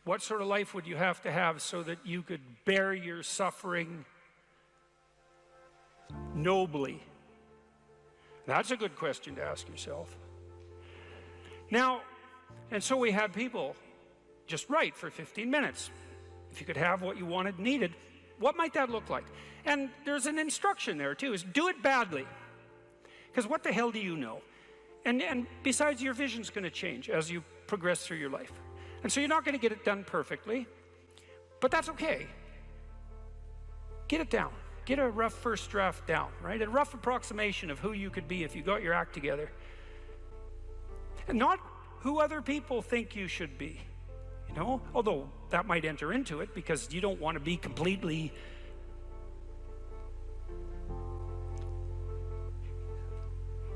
What sort of life would you have to have so that you could bear your suffering nobly? That's a good question to ask yourself. Now, and so we had people just write for 15 minutes. If you could have what you wanted and needed, what might that look like? And there's an instruction there too, is do it badly. Because what the hell do you know? And besides, your vision's going to change as you progress through your life. And so you're not going to get it done perfectly, but that's okay. Get it down. Get a rough first draft down, right? A rough approximation of who you could be if you got your act together. And not who other people think you should be, you know? Although that might enter into it because you don't want to be completely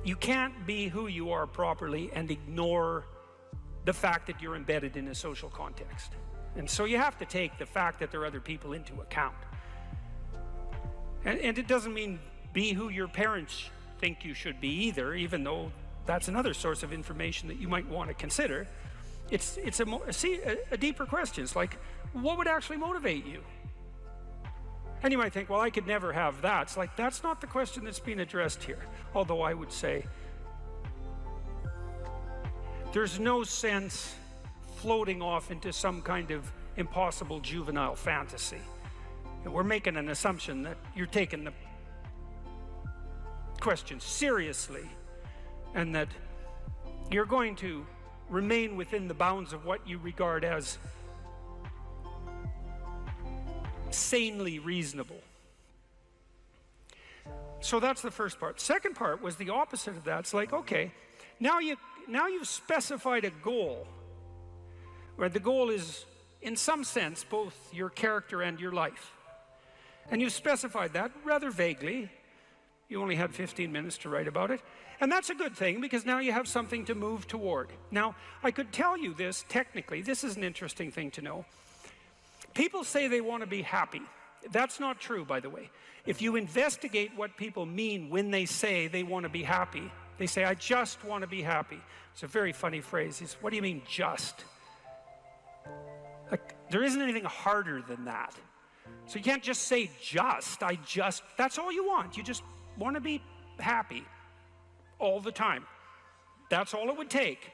you can't be who you are properly and ignore the fact that you're embedded in a social context. And so you have to take the fact that there are other people into account. And it doesn't mean be who your parents think you should be either, even though that's another source of information that you might want to consider. It's a deeper question. It's like, what would actually motivate you? And you might think, well, I could never have that. It's like, that's not the question that's being addressed here. Although I would say, there's no sense floating off into some kind of impossible juvenile fantasy. And we're making an assumption that you're taking the question seriously and that you're going to remain within the bounds of what you regard as sanely reasonable. So that's the first part. Second part was the opposite of that. It's like, okay, now you've specified a goal, where the goal is, in some sense, both your character and your life. And you've specified that rather vaguely. You only had 15 minutes to write about it. And that's a good thing, because now you have something to move toward. Now, I could tell you this technically. This is an interesting thing to know. People say they want to be happy. That's not true, by the way. If you investigate what people mean when they say they want to be happy, they say, I just want to be happy. It's a very funny phrase. It's, what do you mean, just? Like, there isn't anything harder than that. So you can't just say just, that's all you want. You just want to be happy all the time. That's all it would take.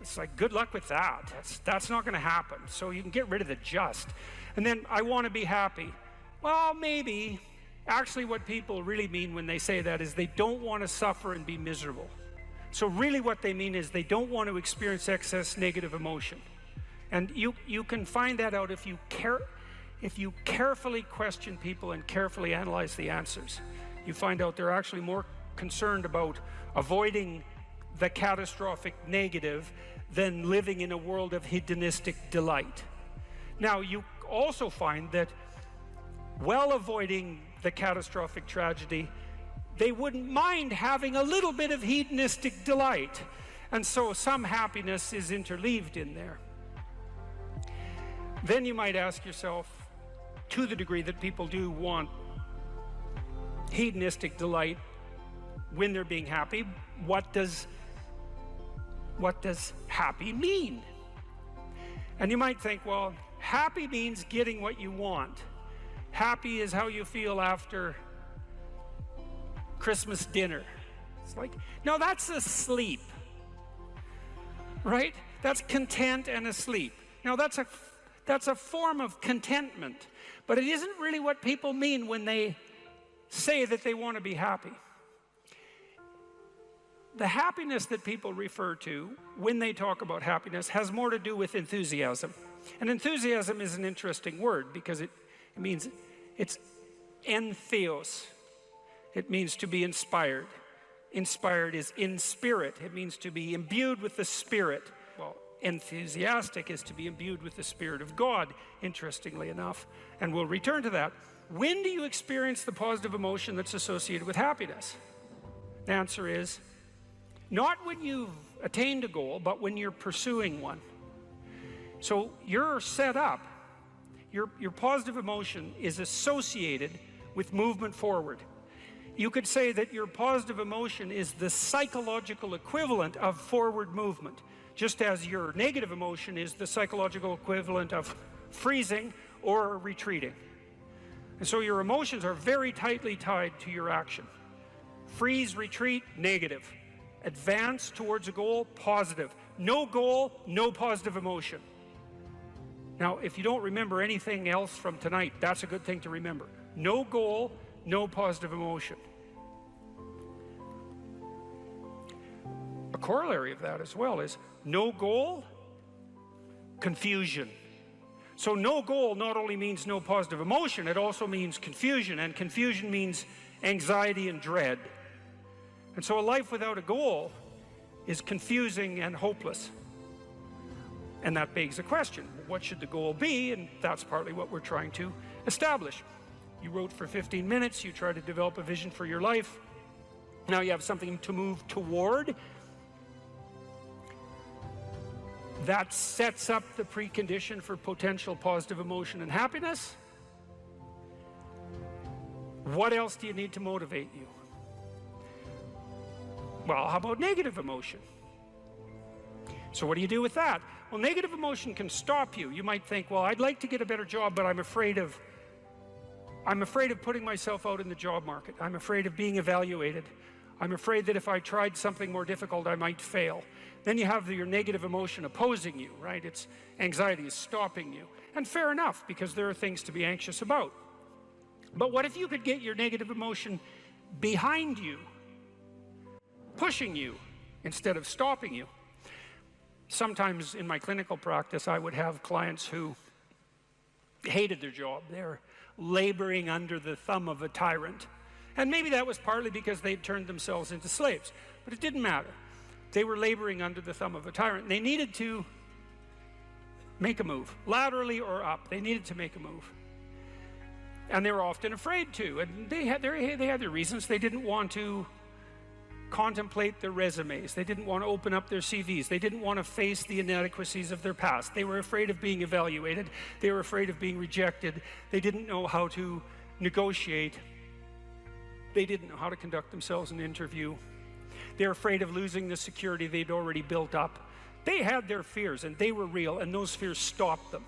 It's like, good luck with that. That's not going to happen. So you can get rid of the just. And then, I want to be happy. Well, maybe. Actually, what people really mean when they say that is they don't want to suffer and be miserable. So really what they mean is they don't want to experience excess negative emotion. And you can find that out if you carefully question people and carefully analyze the answers. You find out they're actually more concerned about avoiding the catastrophic negative than living in a world of hedonistic delight. Now, you also find that while avoiding the catastrophic tragedy, they wouldn't mind having a little bit of hedonistic delight. And so some happiness is interleaved in there. Then you might ask yourself, to the degree that people do want hedonistic delight when they're being happy, what does happy mean? And you might think, well, happy means getting what you want. Happy is how you feel after Christmas dinner. It's like, no, that's asleep, right? That's content and asleep. Now that's a form of contentment, but it isn't really what people mean when they say that they want to be happy. The happiness that people refer to when they talk about happiness has more to do with enthusiasm. And enthusiasm is an interesting word because it means, it's entheos. It means to be inspired. Inspired is in spirit. It means to be imbued with the Spirit. Well, enthusiastic is to be imbued with the Spirit of God, interestingly enough. And we'll return to that. When do you experience the positive emotion that's associated with happiness? The answer is, not when you've attained a goal, but when you're pursuing one. So you're set up, your positive emotion is associated with movement forward. You could say that your positive emotion is the psychological equivalent of forward movement. just as your negative emotion is the psychological equivalent of freezing or retreating. And so your emotions are very tightly tied to your action. Freeze, retreat, negative. Advance towards a goal, positive. No goal, no positive emotion. Now, if you don't remember anything else from tonight, that's a good thing to remember. No goal, no positive emotion. A corollary of that as well is no goal, confusion. So no goal not only means no positive emotion, it also means confusion, and confusion means anxiety and dread. And so a life without a goal is confusing and hopeless. And that begs a question: what should the goal be? And that's partly what we're trying to establish. You wrote for 15 minutes, you try to develop a vision for your life. Now you have something to move toward. That sets up the precondition for potential positive emotion and happiness. What else do you need to motivate you? Well, how about negative emotion? So what do you do with that? Well, negative emotion can stop you. You might think, well, I'd like to get a better job, but I'm afraid of putting myself out in the job market. I'm afraid of being evaluated. I'm afraid that if I tried something more difficult, I might fail. Then you have your negative emotion opposing you, right? It's anxiety is stopping you. And fair enough, because there are things to be anxious about. But what if you could get your negative emotion behind you, pushing you instead of stopping you? Sometimes in my clinical practice, I would have clients who hated their job. They're laboring under the thumb of a tyrant. And maybe that was partly because they'd turned themselves into slaves, but it didn't matter. They were laboring under the thumb of a tyrant. They needed to make a move, laterally or up. They needed to make a move. And they were often afraid to, and they had their reasons. They didn't want to contemplate their resumes. They didn't want to open up their CVs. They didn't want to face the inadequacies of their past. They were afraid of being evaluated. They were afraid of being rejected. They didn't know how to negotiate. They didn't know how to conduct themselves in an interview. They're afraid of losing the security they'd already built up. They had their fears, and they were real, and those fears stopped them.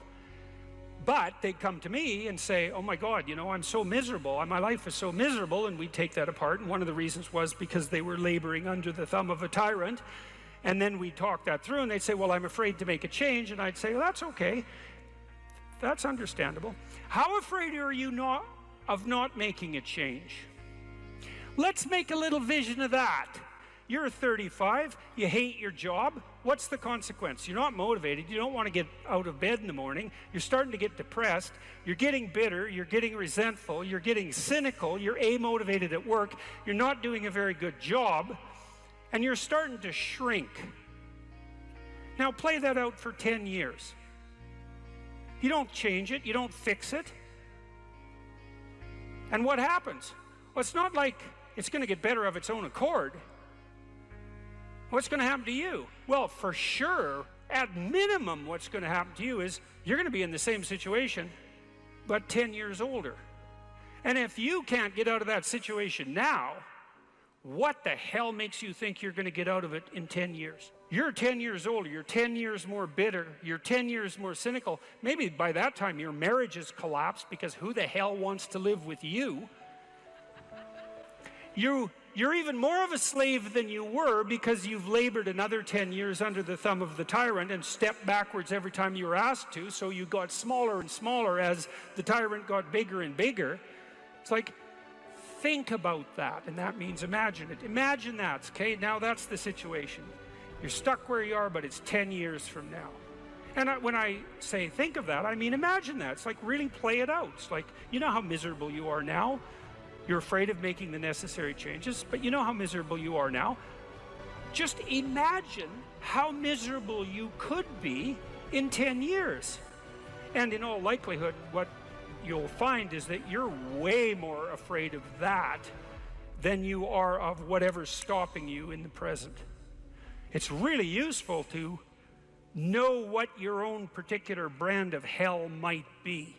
But they'd come to me and say, oh my God, you know, I'm so miserable. My life is so miserable. And we'd take that apart. And one of the reasons was because they were laboring under the thumb of a tyrant. And then we'd talk that through, and they'd say, well, I'm afraid to make a change. And I'd say, well, that's okay. That's understandable. How afraid are you of not making a change? Let's make a little vision of that. You're 35, you hate your job. What's the consequence? You're not motivated, you don't want to get out of bed in the morning, you're starting to get depressed, you're getting bitter, you're getting resentful, you're getting cynical, you're amotivated at work, you're not doing a very good job, and you're starting to shrink. Now play that out for 10 years. You don't change it, you don't fix it. And what happens? Well, it's not like it's going to get better of its own accord. What's going to happen to you? Well, for sure, at minimum, what's going to happen to you is you're going to be in the same situation, but 10 years older. And if you can't get out of that situation now, what the hell makes you think you're going to get out of it in 10 years? You're 10 years older, you're 10 years more bitter, you're 10 years more cynical. Maybe by that time your marriage has collapsed because who the hell wants to live with you? You're even more of a slave than you were because you've labored another 10 years under the thumb of the tyrant and stepped backwards every time you were asked to, so you got smaller and smaller as the tyrant got bigger and bigger. It's like, think about that, and that means imagine it. Imagine that, okay? Now that's the situation. You're stuck where you are, but it's 10 years from now. And when I say think of that, I mean imagine that. It's like really play it out. It's like, you know how miserable you are now? You're afraid of making the necessary changes, but you know how miserable you are now. Just imagine how miserable you could be in 10 years. And in all likelihood, what you'll find is that you're way more afraid of that than you are of whatever's stopping you in the present. It's really useful to know what your own particular brand of hell might be.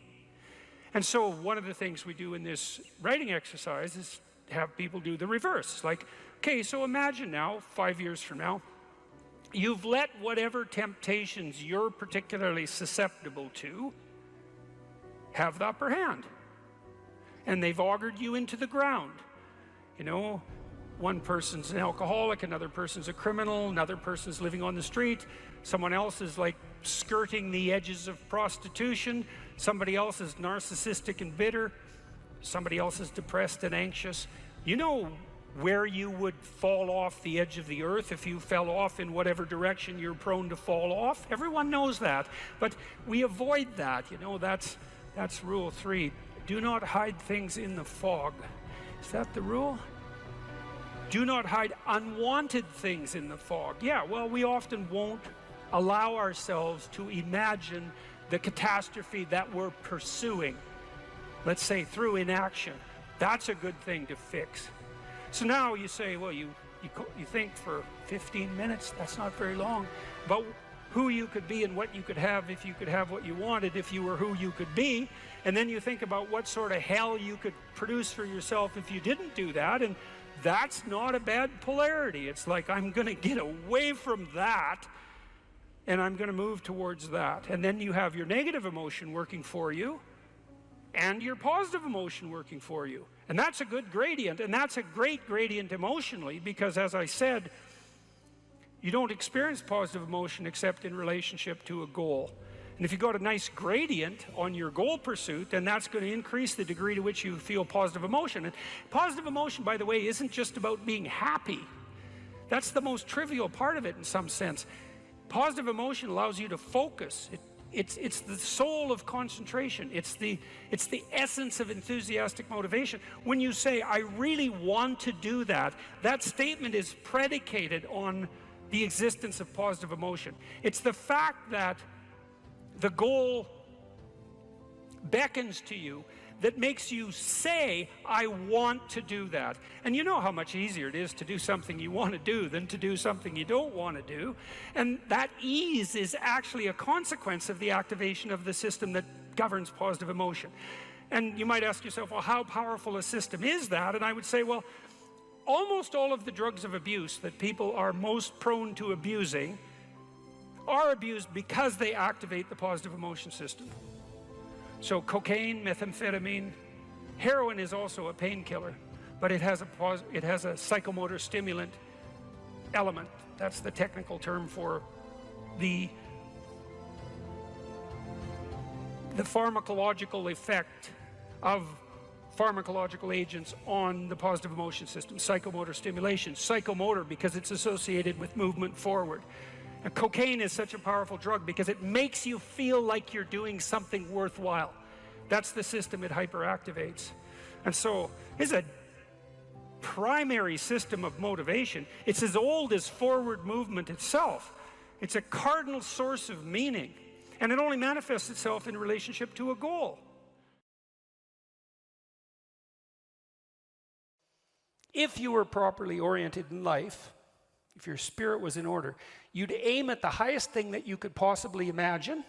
And so one of the things we do in this writing exercise is have people do the reverse. Like, okay, so imagine now, 5 years from now, You've let whatever temptations you're particularly susceptible to have the upper hand. And they've augured you into the ground. You know, one person's an alcoholic, another person's a criminal, another person's living on the street, someone else is like skirting the edges of prostitution, somebody else is narcissistic and bitter, somebody else is depressed and anxious. You know where you would fall off the edge of the earth if you fell off in whatever direction you're prone to fall off. Everyone knows that, but we avoid that. You know, that's rule 3. Do not hide things in the fog. Is that the rule? Do not hide unwanted things in the fog. Yeah, well, we often won't allow ourselves to imagine the catastrophe that we're pursuing, let's say through inaction. That's a good thing to fix. So now you say, well, you think for 15 minutes, that's not very long, about who you could be and what you could have if you could have what you wanted, if you were who you could be. And then you think about what sort of hell you could produce for yourself if you didn't do that. And that's not a bad polarity. It's like, I'm going to get away from that and I'm going to move towards that. And then you have your negative emotion working for you and your positive emotion working for you. And that's a good gradient, and that's a great gradient emotionally, because as I said, you don't experience positive emotion except in relationship to a goal. And if you got a nice gradient on your goal pursuit, then that's going to increase the degree to which you feel positive emotion. And positive emotion, by the way, isn't just about being happy. That's the most trivial part of it in some sense. Positive emotion allows you to focus. It's the soul of concentration. It's the essence of enthusiastic motivation. When you say, I really want to do that, that statement is predicated on the existence of positive emotion. It's the fact that the goal beckons to you that makes you say, I want to do that. And you know how much easier it is to do something you want to do than to do something you don't want to do. And that ease is actually a consequence of the activation of the system that governs positive emotion. And you might ask yourself, well, how powerful a system is that? And I would say, well, almost all of the drugs of abuse that people are most prone to abusing are abused because they activate the positive emotion system. So cocaine, methamphetamine, heroin is also a painkiller, but it has a psychomotor stimulant element. That's the technical term for the pharmacological effect of pharmacological agents on the positive emotion system. Psychomotor stimulation. Psychomotor because it's associated with movement forward. And cocaine is such a powerful drug because it makes you feel like you're doing something worthwhile. That's the system it hyperactivates. And so it's a primary system of motivation. It's as old as forward movement itself. It's a cardinal source of meaning. And it only manifests itself in relationship to a goal. If you were properly oriented in life, if your spirit was in order, you'd aim at the highest thing that you could possibly imagine,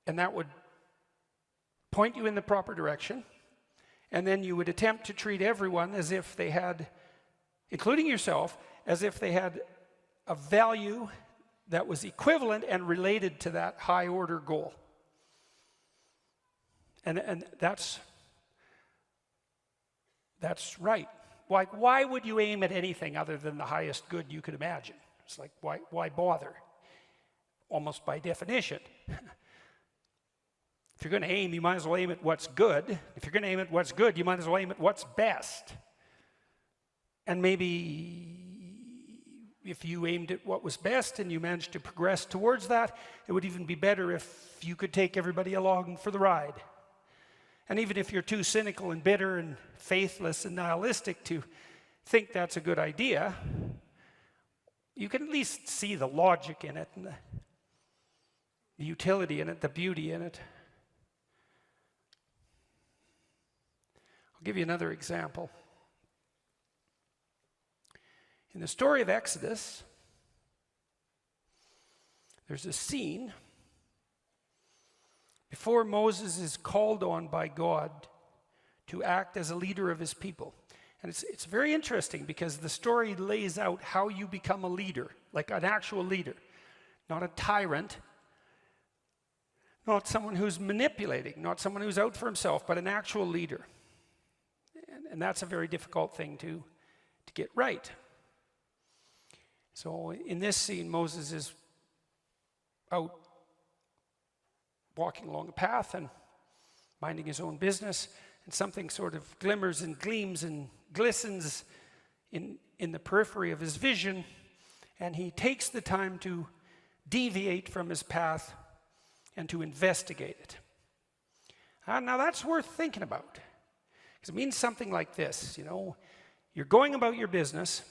and that would point you in the proper direction, and then you would attempt to treat everyone as if they had, including yourself, as if they had a value that was equivalent and related to that high order goal. And that's right. Why would you aim at anything other than the highest good you could imagine? It's like, why bother? Almost by definition. If you're going to aim, you might as well aim at what's good. If you're going to aim at what's good, you might as well aim at what's best. And maybe if you aimed at what was best and you managed to progress towards that, it would even be better if you could take everybody along for the ride. And even if you're too cynical and bitter and faithless and nihilistic to think that's a good idea, you can at least see the logic in it and the utility in it, the beauty in it. I'll give you another example. In the story of Exodus, there's a scene before Moses is called on by God to act as a leader of his people. And it's very interesting because the story lays out how you become a leader, like an actual leader, not a tyrant, not someone who's manipulating, not someone who's out for himself, but an actual leader. And that's a very difficult thing to get right. So in this scene, Moses is out walking along a path and minding his own business, and something sort of glimmers and gleams and glistens in the periphery of his vision, and he takes the time to deviate from his path and to investigate it. Now that's worth thinking about, because it means something like this. You're going about your business,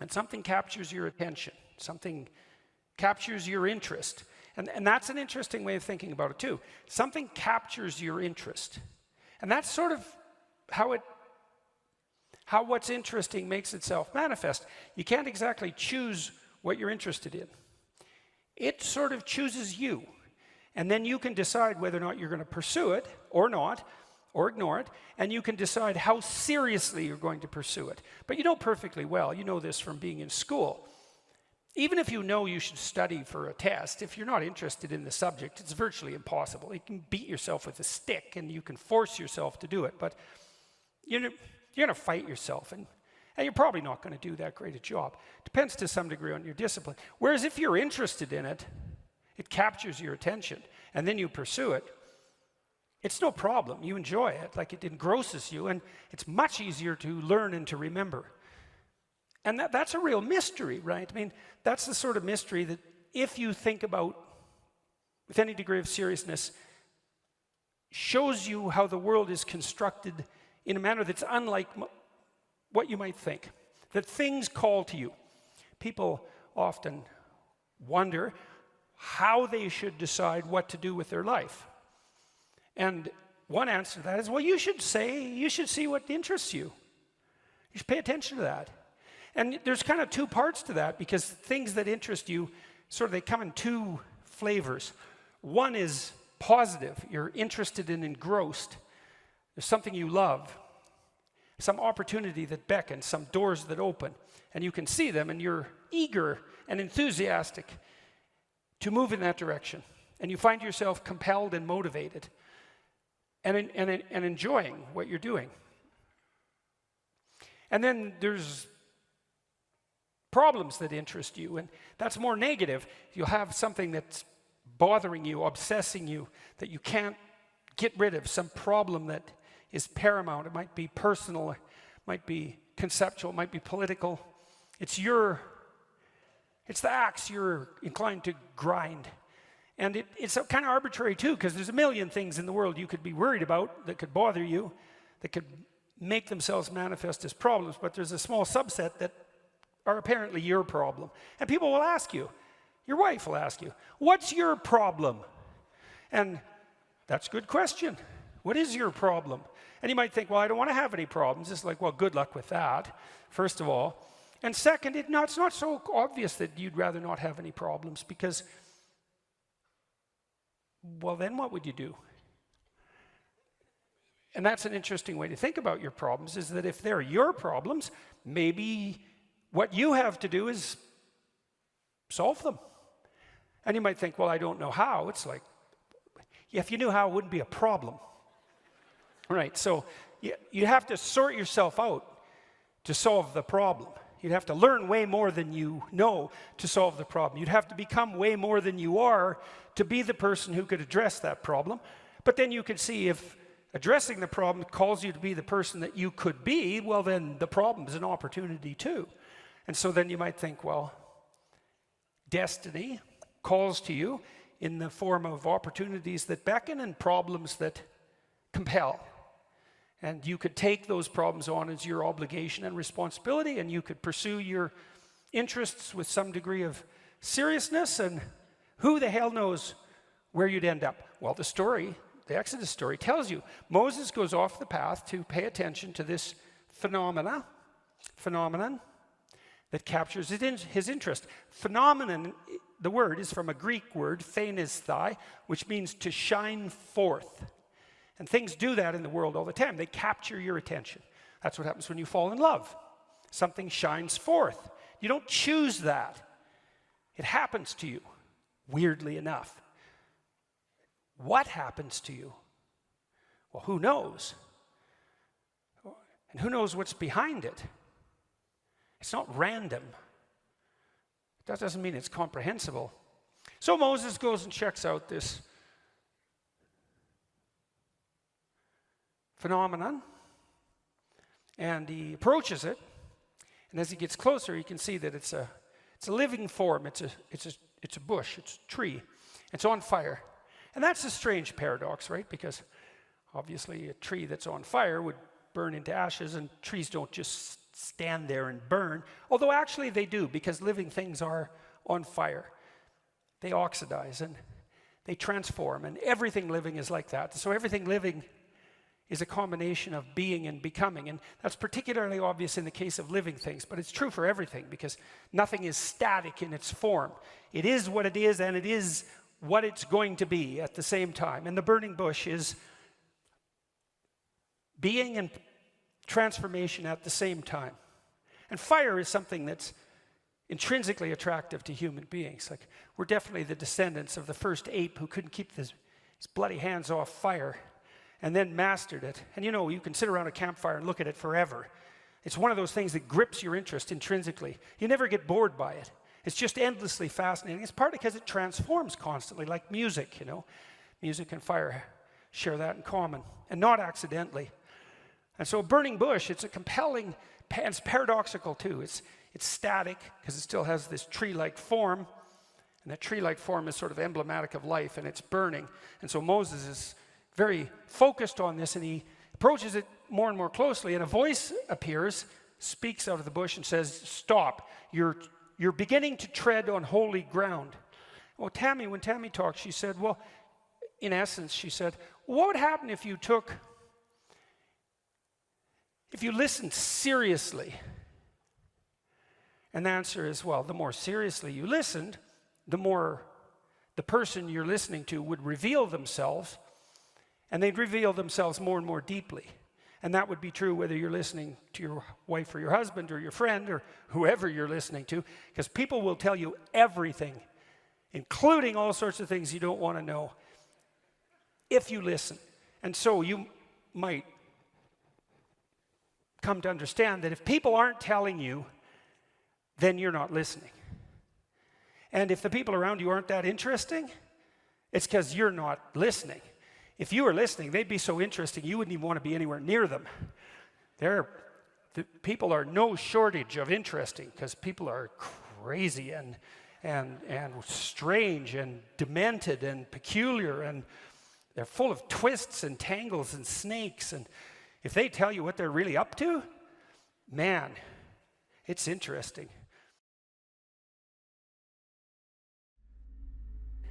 and something captures your attention, something captures your interest. And that's an interesting way of thinking about it too. Something captures your interest. And that's sort of how what's interesting makes itself manifest. You can't exactly choose what you're interested in. It sort of chooses you. And then you can decide whether or not you're going to pursue it or not, or ignore it, and you can decide how seriously you're going to pursue it. But you know perfectly well, you know this from being in school. Even if you know you should study for a test, if you're not interested in the subject, it's virtually impossible. You can beat yourself with a stick and you can force yourself to do it, but you're going to fight yourself, and you're probably not going to do that great a job. Depends to some degree on your discipline. Whereas if you're interested in it, it captures your attention, and then you pursue it, it's no problem. You enjoy it, like it engrosses you, and it's much easier to learn and to remember. And that's a real mystery, right? I mean, that's the sort of mystery that if you think about with any degree of seriousness, shows you how the world is constructed in a manner that's unlike what you might think. That things call to you. People often wonder how they should decide what to do with their life. And one answer to that is, well, you should see what interests you. You should pay attention to that. And there's kind of two parts to that, because things that interest you, they come in two flavors. One is positive. You're interested and engrossed. There's something you love, some opportunity that beckons, some doors that open, and you can see them, and you're eager and enthusiastic to move in that direction. And you find yourself compelled and motivated and enjoying what you're doing. And then there's problems that interest you, and that's more negative. You'll have something that's bothering you, obsessing you, that you can't get rid of, some problem that is paramount. It might be personal, it might be conceptual, it might be political. It's the axe you're inclined to grind. And it's kind of arbitrary too, because there's a million things in the world you could be worried about that could bother you, that could make themselves manifest as problems, but there's a small subset that are apparently your problem. And people will ask you, your wife will ask you, what's your problem? And that's a good question. What is your problem? And you might think, well, I don't want to have any problems. It's like, well, good luck with that, first of all. And second, it's not so obvious that you'd rather not have any problems, because, well, then what would you do? And that's an interesting way to think about your problems, is that if they're your problems, maybe what you have to do is solve them. And you might think, well, I don't know how. It's like, if you knew how, it wouldn't be a problem. Right, so you have to sort yourself out to solve the problem. You'd have to learn way more than you know to solve the problem. You'd have to become way more than you are to be the person who could address that problem. But then you could see if addressing the problem calls you to be the person that you could be, well, then the problem is an opportunity too. And so then you might think, well, destiny calls to you in the form of opportunities that beckon and problems that compel. And you could take those problems on as your obligation and responsibility, and you could pursue your interests with some degree of seriousness, and who the hell knows where you'd end up. Well, the Exodus story tells you. Moses goes off the path to pay attention to this phenomenon that captures his interest. Phenomenon, the word is from a Greek word, phanisthai, which means to shine forth. And things do that in the world all the time. They capture your attention. That's what happens when you fall in love. Something shines forth. You don't choose that. It happens to you, weirdly enough. What happens to you? Well, who knows? And who knows what's behind it? It's not random. That doesn't mean it's comprehensible. So Moses goes and checks out this phenomenon, and he approaches it, and as he gets closer, he can see that it's a living form. It's a bush. It's a tree. It's on fire, and that's a strange paradox, right? Because obviously, a tree that's on fire would burn into ashes, and trees don't just stand there and burn. Although actually they do, because living things are on fire. They oxidize and they transform, and everything living is like that. So everything living is a combination of being and becoming, and that's particularly obvious in the case of living things, but it's true for everything, because nothing is static in its form. It is what it is, and it is what it's going to be at the same time. And the burning bush is being and transformation at the same time. And fire is something that's intrinsically attractive to human beings. Like, we're definitely the descendants of the first ape who couldn't keep his bloody hands off fire and then mastered it. And you can sit around a campfire and look at it forever. It's one of those things that grips your interest intrinsically. You never get bored by it. It's just endlessly fascinating. It's partly because it transforms constantly, like music, Music and fire share that in common, and not accidentally. And so a burning bush, it's a compelling, and it's paradoxical too. It's static, because it still has this tree-like form, and that tree-like form is sort of emblematic of life, and it's burning. And so Moses is very focused on this, and he approaches it more and more closely, and a voice appears, speaks out of the bush and says, "Stop, you're beginning to tread on holy ground." Well, when Tammy talked, she said, well, in essence, she said, what would happen if you listened seriously? And the answer is, well, the more seriously you listened, the more the person you're listening to would reveal themselves, and they'd reveal themselves more and more deeply. And that would be true whether you're listening to your wife or your husband or your friend or whoever you're listening to, because people will tell you everything, including all sorts of things you don't want to know, if you listen. And so you might come to understand that if people aren't telling you, then you're not listening. And if the people around you aren't that interesting, it's because you're not listening. If you were listening, they'd be so interesting you wouldn't even want to be anywhere near them. The people are no shortage of interesting, because people are crazy and strange and demented and peculiar, and they're full of twists and tangles and snakes. And if they tell you what they're really up to, man, it's interesting.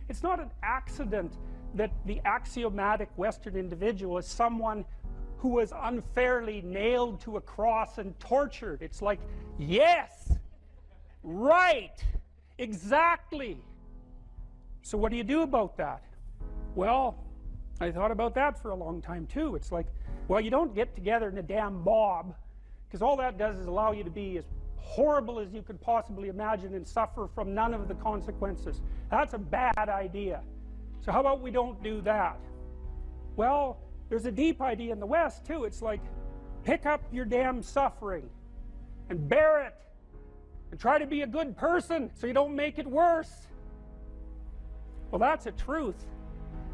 It's not an accident that the axiomatic Western individual is someone who was unfairly nailed to a cross and tortured. It's like, yes, right, exactly. So what do you do about that? Well, I thought about that for a long time too. It's like, well, you don't get together in a damn mob, because all that does is allow you to be as horrible as you could possibly imagine and suffer from none of the consequences. That's a bad idea. So how about we don't do that? Well, there's a deep idea in the West too. It's like, pick up your damn suffering and bear it and try to be a good person so you don't make it worse. Well, that's a truth.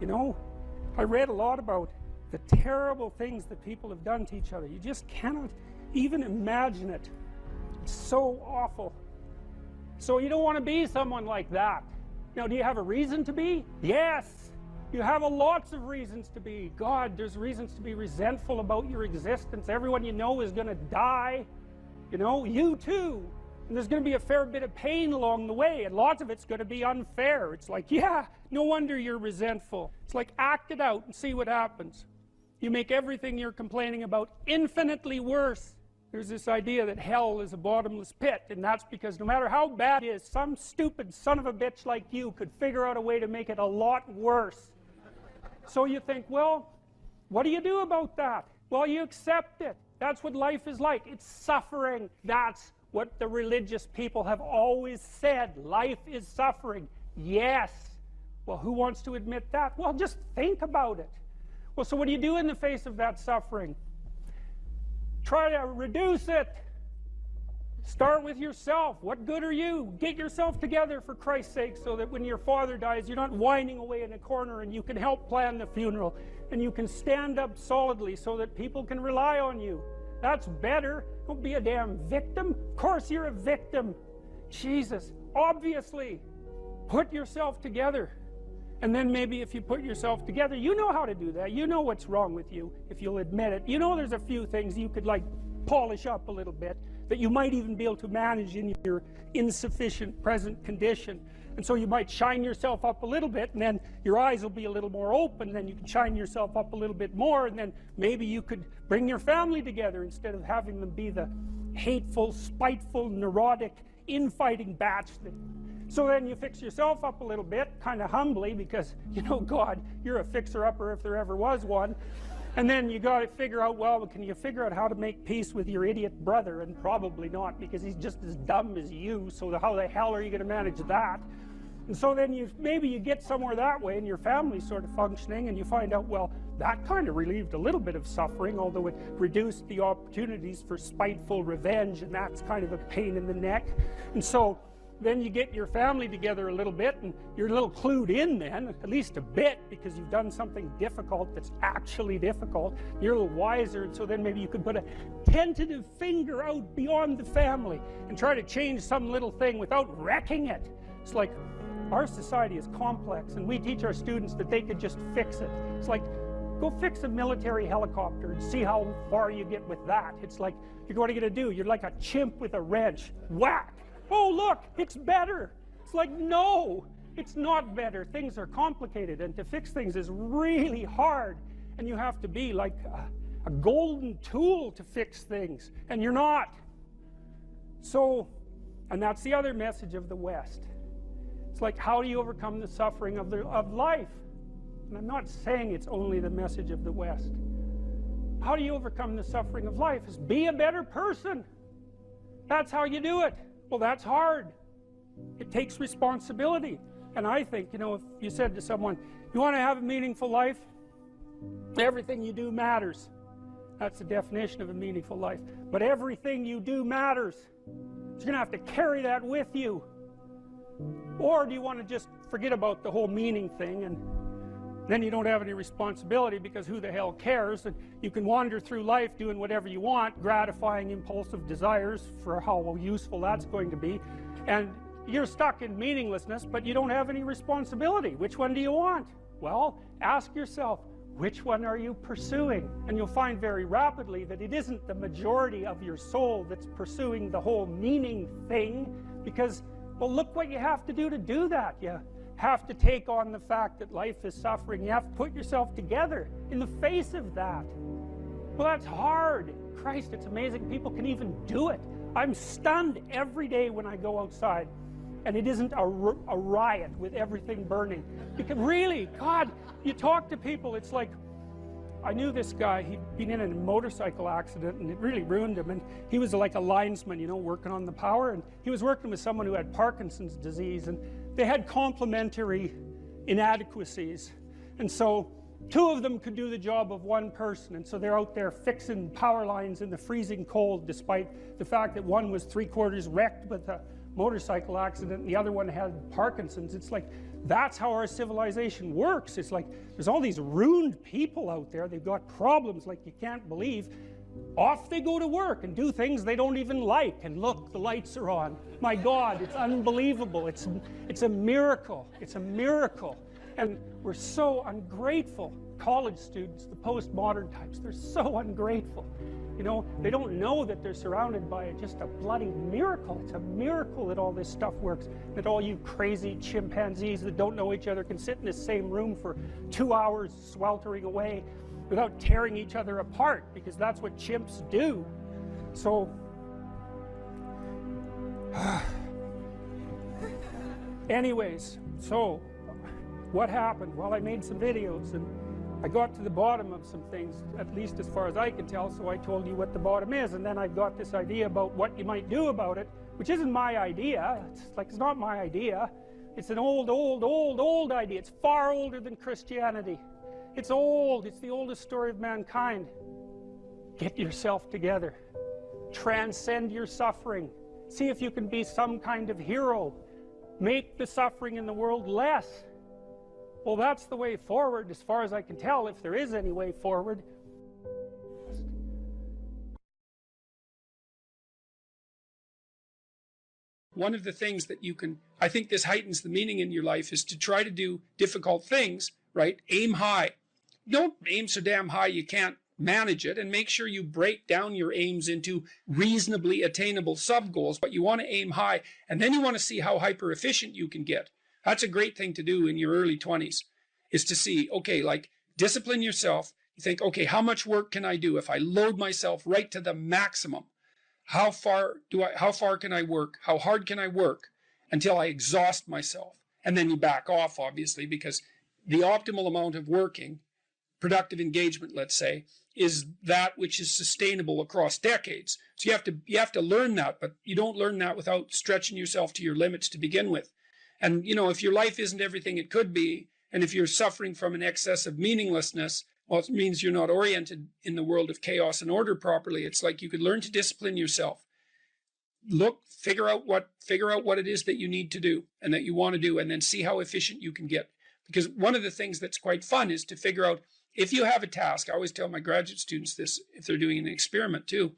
I read a lot about the terrible things that people have done to each other. You just cannot even imagine it. It's so awful. So you don't want to be someone like that. Now, do you have a reason to be? Yes. You have lots of reasons to be. God, there's reasons to be resentful about your existence. Everyone you know is going to die. You too. And there's going to be a fair bit of pain along the way, and lots of it's going to be unfair. It's like, yeah, no wonder you're resentful. It's like, act it out and see what happens. You make everything you're complaining about infinitely worse. There's this idea that hell is a bottomless pit, and that's because no matter how bad it is, some stupid son of a bitch like you could figure out a way to make it a lot worse. So you think, well, what do you do about that? Well, you accept it. That's what life is like. It's suffering. That's what the religious people have always said. Life is suffering. Yes. Well, who wants to admit that? Well, just think about it. Well, so what do you do in the face of that suffering? Try to reduce it. Start with yourself. What good are you? Get yourself together for Christ's sake, so that when your father dies, you're not whining away in a corner, and you can help plan the funeral, and you can stand up solidly so that people can rely on you. That's better. Don't be a damn victim. Of course you're a victim. Jesus, obviously. Put yourself together. And then maybe if you put yourself together, you know how to do that. You know what's wrong with you, if you'll admit it. You know there's a few things you could like polish up a little bit, that you might even be able to manage in your insufficient present condition. And so you might shine yourself up a little bit, and then your eyes will be a little more open, then you can shine yourself up a little bit more, and then maybe you could bring your family together instead of having them be the hateful, spiteful, neurotic, infighting batch that... So then you fix yourself up a little bit, kind of humbly, because, you know, God, you're a fixer-upper if there ever was one. And then you got to figure out, well, can you figure out how to make peace with your idiot brother? And probably not, because he's just as dumb as you, so how the hell are you going to manage that? And so then maybe you get somewhere that way, and your family's sort of functioning, and you find out, well, that kind of relieved a little bit of suffering, although it reduced the opportunities for spiteful revenge, and that's kind of a pain in the neck. And so then you get your family together a little bit, and you're a little clued in then, at least a bit, because you've done something difficult that's actually difficult. You're a little wiser, and so then maybe you could put a tentative finger out beyond the family and try to change some little thing without wrecking it. It's like, our society is complex, and we teach our students that they could just fix it. It's like, go fix a military helicopter and see how far you get with that. It's like, what are you going to do? You're like a chimp with a wrench. Whack! Oh, look, it's better. It's like, no, it's not better. Things are complicated, and to fix things is really hard, and you have to be like a golden tool to fix things, and you're not. So, and that's the other message of the West. It's like, how do you overcome the suffering of life? And I'm not saying it's only the message of the West. How do you overcome the suffering of life? Is be a better person. That's how you do it. Well, that's hard. It takes responsibility. And I think, you know, if you said to someone, you want to have a meaningful life? Everything you do matters. That's the definition of a meaningful life. But everything you do matters. So you're going to have to carry that with you. Or do you want to just forget about the whole meaning thing, and then you don't have any responsibility, because who the hell cares, and you can wander through life doing whatever you want, gratifying impulsive desires for how useful that's going to be, and you're stuck in meaninglessness, but you don't have any responsibility. Which one do you want? Well, ask yourself, which one are you pursuing? And you'll find very rapidly that it isn't the majority of your soul that's pursuing the whole meaning thing, because, well, look what you have to do that. You have to take on the fact that life is suffering. You have to put yourself together in the face of that. Well, that's hard. Christ, it's amazing people can even do it. I'm stunned every day when I go outside, and it isn't a riot with everything burning. Because really, God, you talk to people, it's like, I knew this guy, he'd been in a motorcycle accident, and it really ruined him, and he was like a linesman, you know, working on the power, and he was working with someone who had Parkinson's disease, and they had complementary inadequacies, and so two of them could do the job of one person, and so they're out there fixing power lines in the freezing cold, despite the fact that one was 3/4 wrecked with a motorcycle accident and the other one had Parkinson's. It's like, that's how our civilization works. It's like, there's all these ruined people out there, they've got problems like you can't believe. Off they go to work and do things they don't even like, and look, the lights are on. My God, it's unbelievable. It's a miracle. It's a miracle. And we're so ungrateful. College students, the postmodern types, they're so ungrateful. You know, they don't know that they're surrounded by just a bloody miracle. It's a miracle that all this stuff works, that all you crazy chimpanzees that don't know each other can sit in the same room for 2 hours sweltering away without tearing each other apart, because that's what chimps do. So, anyways, so what happened? Well, I made some videos, and I got to the bottom of some things, at least as far as I can tell, so I told you what the bottom is, and then I got this idea about what you might do about it, which isn't my idea. It's not my idea. It's an old idea. It's far older than Christianity. It's old. It's the oldest story of mankind. Get yourself together. Transcend your suffering. See if you can be some kind of hero. Make the suffering in the world less. Well, that's the way forward, as far as I can tell, if there is any way forward. One of the things that you can, I think this heightens the meaning in your life, is to try to do difficult things, right? Aim high. Don't aim so damn high you can't manage it, and make sure you break down your aims into reasonably attainable sub-goals, but you want to aim high, and then you want to see how hyper efficient you can get. That's a great thing to do in your early 20s, is to see, okay, like, discipline yourself. You think, okay, how much work can I do if I load myself right to the maximum? How far can I work? How hard can I work until I exhaust myself? And then you back off, obviously, because the optimal amount of working, productive engagement, let's say, is that which is sustainable across decades. So you have to learn that, but you don't learn that without stretching yourself to your limits to begin with. And, you know, if your life isn't everything it could be, and if you're suffering from an excess of meaninglessness, well, it means you're not oriented in the world of chaos and order properly. It's like you could learn to discipline yourself. Figure out what it is that you need to do and that you want to do, and then see how efficient you can get. Because one of the things that's quite fun is to figure out, if you have a task, I always tell my graduate students this if they're doing an experiment too.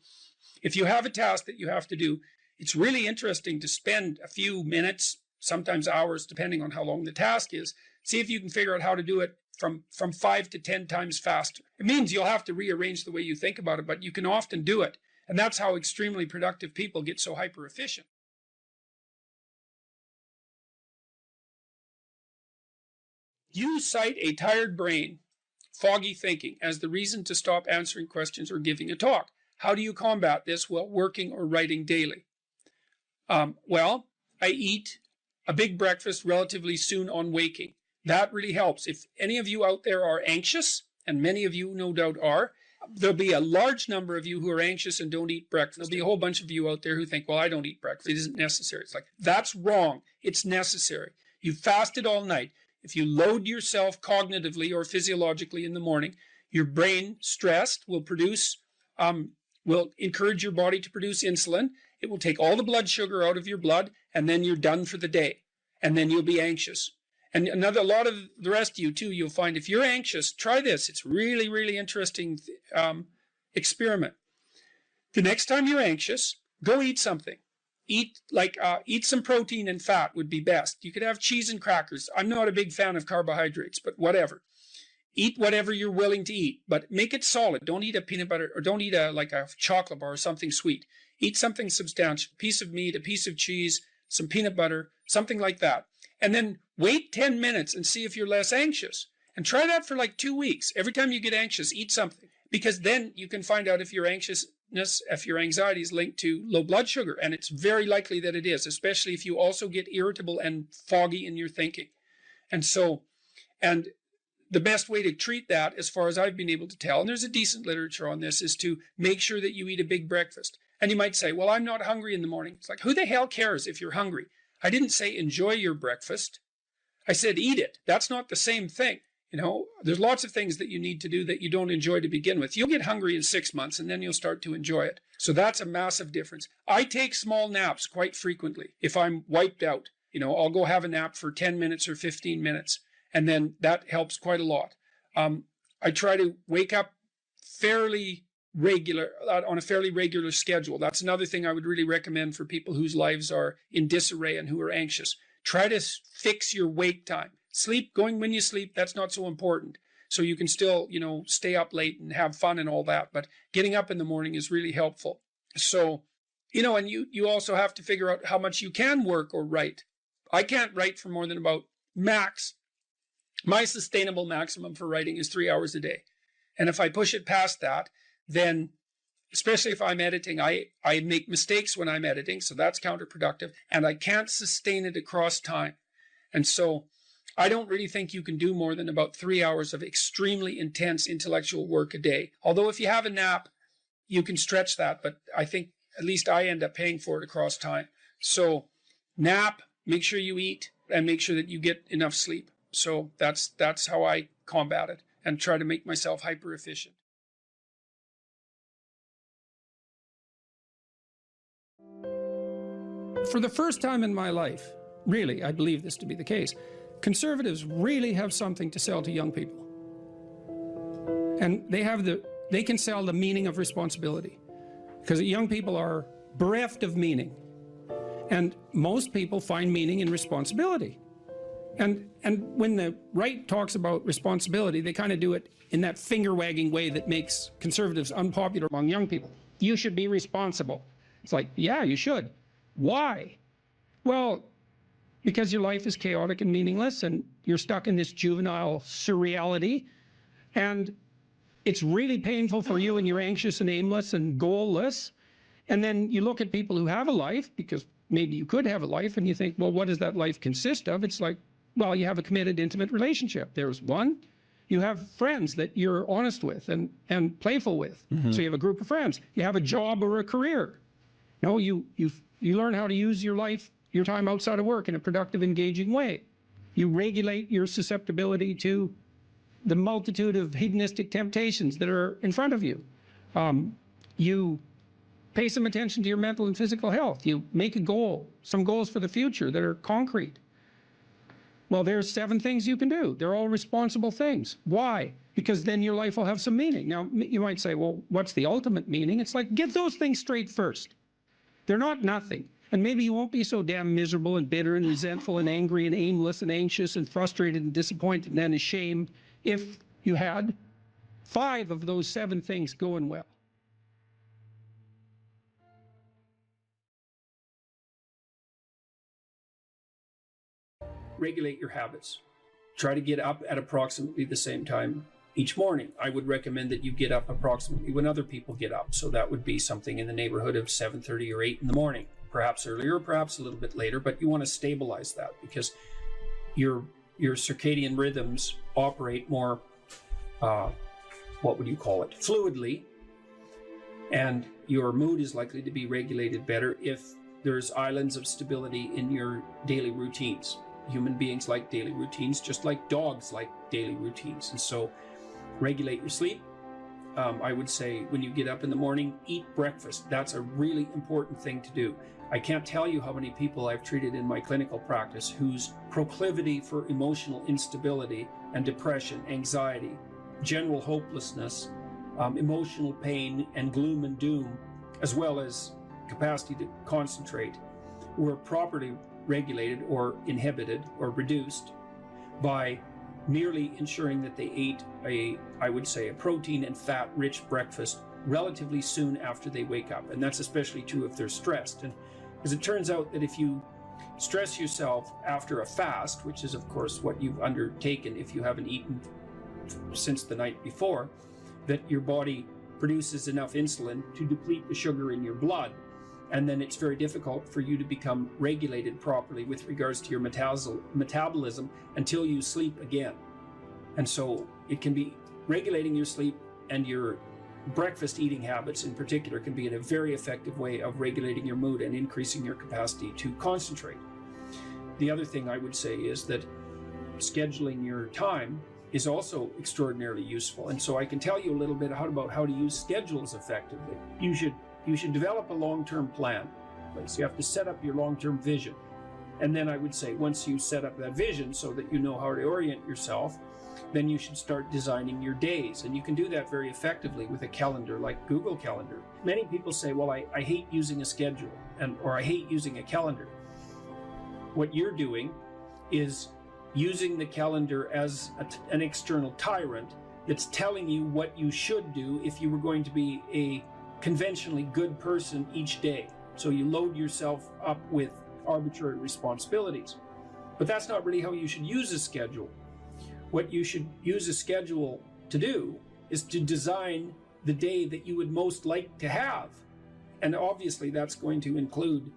If you have a task that you have to do, it's really interesting to spend a few minutes, sometimes hours, depending on how long the task is. See if you can figure out how to do it from 5 to 10 times faster. It means you'll have to rearrange the way you think about it, but you can often do it. And that's how extremely productive people get so hyper efficient. You cite a tired brain, foggy thinking, as the reason to stop answering questions or giving a talk. How do you combat this while working or writing daily? Well, I eat a big breakfast relatively soon on waking. That really helps. If any of you out there are anxious, and many of you no doubt are, there'll be a large number of you who are anxious and don't eat breakfast. There'll be a whole bunch of you out there who think, well, I don't eat breakfast. It isn't necessary. It's like, that's wrong. It's necessary. You fasted all night. If you load yourself cognitively or physiologically in the morning, your brain, stressed, will encourage your body to produce insulin. It will take all the blood sugar out of your blood, and then you're done for the day. And then you'll be anxious. And a lot of the rest of you too, you'll find if you're anxious, try this. It's really, really interesting experiment. The next time you're anxious, go eat something. Eat some protein and fat would be best. You could have cheese and crackers. I'm not a big fan of carbohydrates, but whatever. Eat whatever you're willing to eat, but make it solid. Don't eat a peanut butter, or don't eat a chocolate bar or something sweet. Eat something substantial, a piece of meat, a piece of cheese, some peanut butter, something like that. And then wait 10 minutes and see if you're less anxious. And try that for like 2 weeks. Every time you get anxious, eat something. Because then you can find out if your anxiety is linked to low blood sugar. And it's very likely that it is, especially if you also get irritable and foggy in your thinking. And the best way to treat that, as far as I've been able to tell, and there's a decent literature on this, is to make sure that you eat a big breakfast. And you might say, well, I'm not hungry in the morning. It's like, who the hell cares if you're hungry? I didn't say enjoy your breakfast. I said eat it. That's not the same thing. You know, there's lots of things that you need to do that you don't enjoy to begin with. You'll get hungry in 6 months, and then you'll start to enjoy it. So that's a massive difference. I take small naps quite frequently. If I'm wiped out, you know, I'll go have a nap for 10 minutes or 15 minutes. And then that helps quite a lot. I try to wake up on a fairly regular schedule. That's another thing I would really recommend for people whose lives are in disarray and who are anxious. Try to fix your wake time. Going when you sleep, that's not so important. So you can still, you know, stay up late and have fun and all that. But getting up in the morning is really helpful. So, you know, and you also have to figure out how much you can work or write. I can't write for more than about my sustainable maximum for writing is 3 hours a day. And if I push it past that, then, especially if I'm editing, I make mistakes when I'm editing, so that's counterproductive, and I can't sustain it across time. And so I don't really think you can do more than about 3 hours of extremely intense intellectual work a day. Although if you have a nap, you can stretch that, but I think at least I end up paying for it across time. So nap, make sure you eat, and make sure that you get enough sleep. So that's how I combat it and try to make myself hyper efficient. For the first time in my life, really, I believe this to be the case, conservatives really have something to sell to young people. And they can sell the meaning of responsibility, because young people are bereft of meaning. And most people find meaning in responsibility. And when the right talks about responsibility, they kind of do it in that finger-wagging way that makes conservatives unpopular among young people. You should be responsible. It's like, yeah, you should. Why? Well, because your life is chaotic and meaningless, and you're stuck in this juvenile surreality, and it's really painful for you, and you're anxious and aimless and goalless. And then you look at people who have a life, because maybe you could have a life, and you think, well, what does that life consist of? It's like, well, you have a committed, intimate relationship. There's one. You have friends that you're honest with and playful with. Mm-hmm. So you have a group of friends. You have a job or a career. No, you learn how to use your life, your time outside of work in a productive, engaging way. You regulate your susceptibility to the multitude of hedonistic temptations that are in front of you. You pay some attention to your mental and physical health. You make a goal, some goals for the future that are concrete. Well, there's 7 things you can do. They're all responsible things. Why? Because then your life will have some meaning. Now, you might say, well, what's the ultimate meaning? It's like, get those things straight first. They're not nothing. And maybe you won't be so damn miserable and bitter and resentful and angry and aimless and anxious and frustrated and disappointed and then ashamed if you had 5 of those 7 things going well. Regulate your habits. Try to get up at approximately the same time each morning. I would recommend that you get up approximately when other people get up. So that would be something in the neighborhood of 7:30 or 8 in the morning, perhaps earlier, perhaps a little bit later, but you want to stabilize that because your circadian rhythms operate more, fluidly, and your mood is likely to be regulated better if there's islands of stability in your daily routines. Human beings like daily routines, just like dogs like daily routines. And so regulate your sleep. I would say when you get up in the morning, eat breakfast. That's a really important thing to do. I can't tell you how many people I've treated in my clinical practice whose proclivity for emotional instability and depression, anxiety, general hopelessness, emotional pain and gloom and doom, as well as capacity to concentrate, were properly regulated or inhibited or reduced by merely ensuring that they ate a protein and fat rich breakfast relatively soon after they wake up. And that's especially true if they're stressed. And as it turns out that if you stress yourself after a fast, which is of course what you've undertaken if you haven't eaten since the night before, that your body produces enough insulin to deplete the sugar in your blood. And then it's very difficult for you to become regulated properly with regards to your metabolism until you sleep again. And so it can be regulating your sleep, and your breakfast eating habits in particular can be a very effective way of regulating your mood and increasing your capacity to concentrate. The other thing I would say is that scheduling your time is also extraordinarily useful. And so I can tell you a little bit about how to use schedules effectively. You should develop a long-term plan. So you have to set up your long-term vision. And then I would say once you set up that vision so that you know how to orient yourself, then you should start designing your days. And you can do that very effectively with a calendar like Google Calendar. Many people say, well, I hate using a schedule or I hate using a calendar. What you're doing is using the calendar as an external tyrant that's telling you what you should do if you were going to be a conventionally good person each day. So you load yourself up with arbitrary responsibilities. But that's not really how you should use a schedule. What you should use a schedule to do is to design the day that you would most like to have. And obviously that's going to include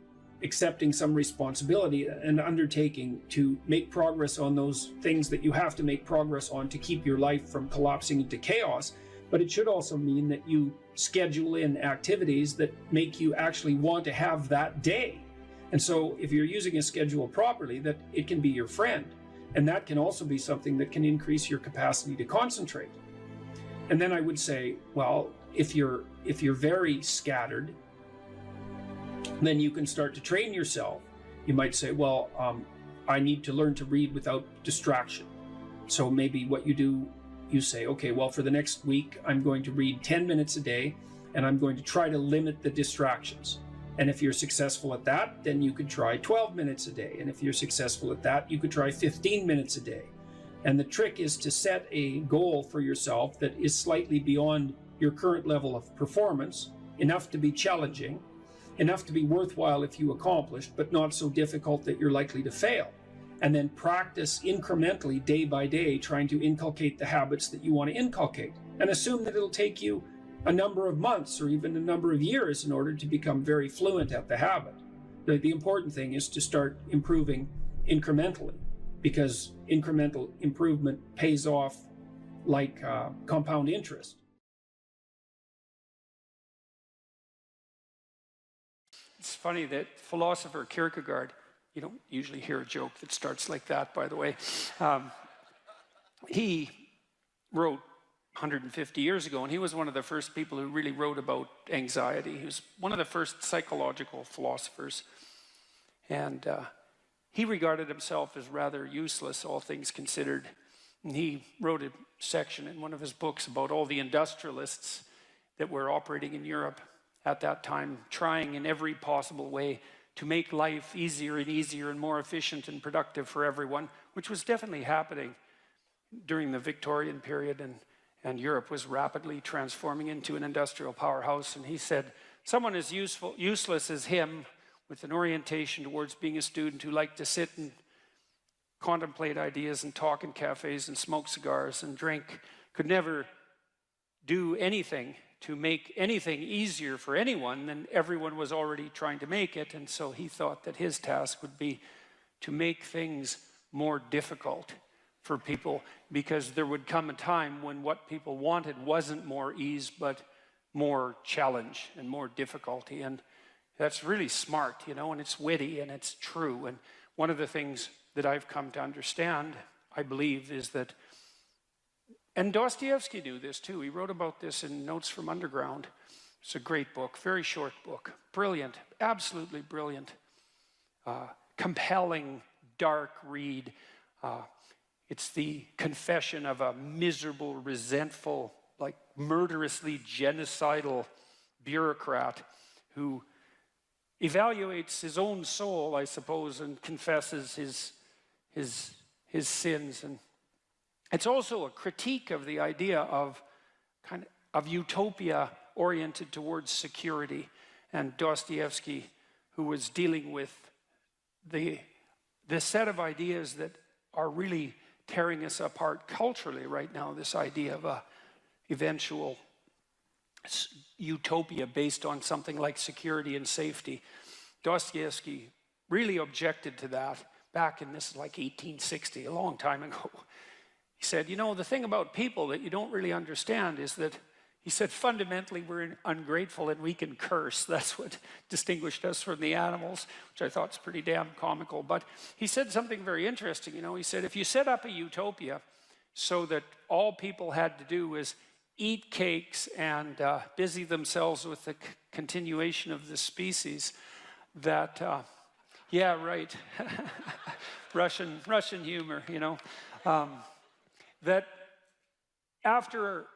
accepting some responsibility and undertaking to make progress on those things that you have to make progress on to keep your life from collapsing into chaos. But it should also mean that you schedule in activities that make you actually want to have that day. And so if you're using a schedule properly, that it can be your friend. And that can also be something that can increase your capacity to concentrate. And then I would say, well, if you're very scattered, then you can start to train yourself. You might say, well, I need to learn to read without distraction. So maybe what you do, you say, okay, well, for the next week, I'm going to read 10 minutes a day, and I'm going to try to limit the distractions. And if you're successful at that, then you could try 12 minutes a day. And if you're successful at that, you could try 15 minutes a day. And the trick is to set a goal for yourself that is slightly beyond your current level of performance, enough to be challenging, enough to be worthwhile if you accomplish, but not so difficult that you're likely to fail. And then practice incrementally, day by day, trying to inculcate the habits that you want to inculcate. And assume that it'll take you a number of months or even a number of years in order to become very fluent at the habit. The important thing is to start improving incrementally, because incremental improvement pays off like compound interest. It's funny that philosopher Kierkegaard, you don't usually hear a joke that starts like that, by the way. He wrote 150 years ago, and he was one of the first people who really wrote about anxiety. He was one of the first psychological philosophers. And he regarded himself as rather useless, all things considered. And he wrote a section in one of his books about all the industrialists that were operating in Europe at that time, trying in every possible way to make life easier and easier and more efficient and productive for everyone, which was definitely happening during the Victorian period, and Europe was rapidly transforming into an industrial powerhouse. And he said, someone as useless as him, with an orientation towards being a student who liked to sit and contemplate ideas and talk in cafes and smoke cigars and drink, could never do anything to make anything easier for anyone than everyone was already trying to make it. And so he thought that his task would be to make things more difficult for people, because there would come a time when what people wanted wasn't more ease, but more challenge and more difficulty. And that's really smart, you know, and it's witty and it's true. And one of the things that I've come to understand, I believe, is that, and Dostoevsky knew this too. He wrote about this in Notes from Underground. It's a great book, very short book, brilliant, absolutely brilliant, compelling, dark read. It's the confession of a miserable, resentful, like murderously genocidal bureaucrat who evaluates his own soul, I suppose, and confesses his sins. And it's also a critique of the idea of kind of utopia oriented towards security. And Dostoevsky, who was dealing with the set of ideas that are really tearing us apart culturally right now, this idea of a eventual utopia based on something like security and safety. Dostoevsky really objected to that back in this, like 1860, a long time ago. He said, you know, the thing about people that you don't really understand is that, he said, fundamentally we're ungrateful and we can curse. That's what distinguished us from the animals, which I thought was pretty damn comical. But he said something very interesting, you know. He said, if you set up a utopia so that all people had to do was eat cakes and busy themselves with the continuation of the species, that, yeah, right, Russian humor, you know, that after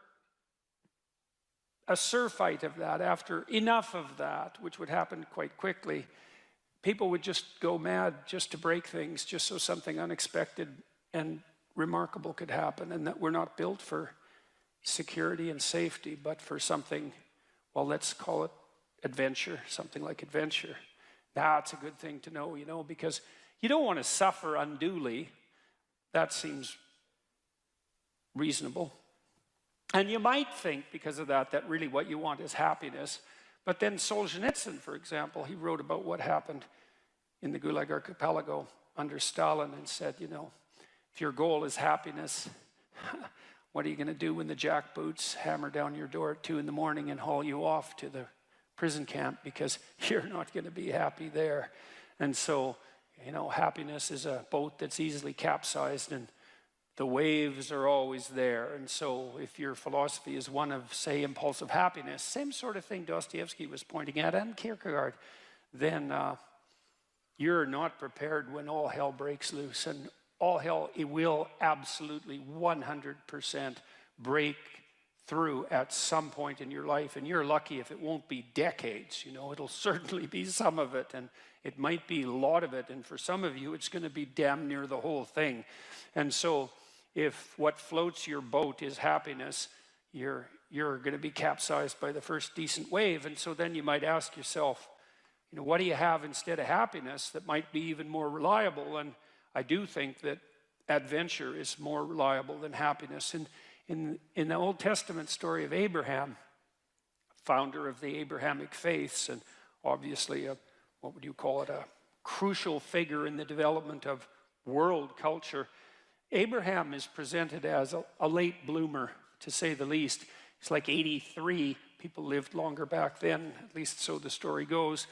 a surfeit of that, after enough of that, which would happen quite quickly, people would just go mad just to break things, just so something unexpected and remarkable could happen, and that we're not built for security and safety, but for something, well, let's call it adventure, something like adventure. That's a good thing to know, you know, because you don't want to suffer unduly. That seems reasonable. And you might think, because of that, that really what you want is happiness. But then Solzhenitsyn, for example, he wrote about what happened in the Gulag Archipelago under Stalin and said, you know, if your goal is happiness, what are you going to do when the jackboots hammer down your door at 2 a.m. and haul you off to the prison camp, because you're not going to be happy there. And so, you know, happiness is a boat that's easily capsized and the waves are always there. And so if your philosophy is one of, say, impulsive happiness, same sort of thing Dostoevsky was pointing at, and Kierkegaard, then you're not prepared when all hell breaks loose. And all hell, it will absolutely 100% break through at some point in your life. And you're lucky if it won't be decades. You know, it'll certainly be some of it, and it might be a lot of it. And for some of you, it's going to be damn near the whole thing. And so if what floats your boat is happiness, you're going to be capsized by the first decent wave. And so then you might ask yourself, you know, what do you have instead of happiness that might be even more reliable? And I do think that adventure is more reliable than happiness. And in the Old Testament story of Abraham, founder of the Abrahamic faiths, and obviously what would you call it, a crucial figure in the development of world culture, Abraham is presented as a late bloomer, to say the least. He's like 83. People lived longer back then, at least so the story goes.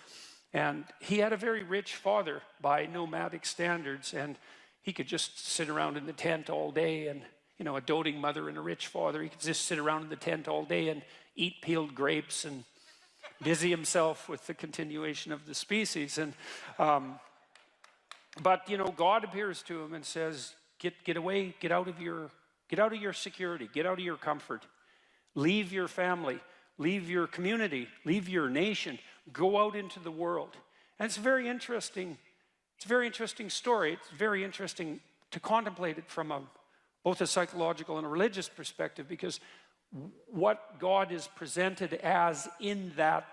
And he had a very rich father by nomadic standards, and he could just sit around in the tent all day. And, you know, a doting mother and a rich father, he could just sit around in the tent all day and eat peeled grapes and busy himself with the continuation of the species. And but, you know, God appears to him and says, get away, get out of your security, get out of your comfort, leave your family, leave your community, leave your nation, go out into the world. And it's very interesting. It's a very interesting story. It's very interesting to contemplate it from both a psychological and a religious perspective, because what God is presented as in that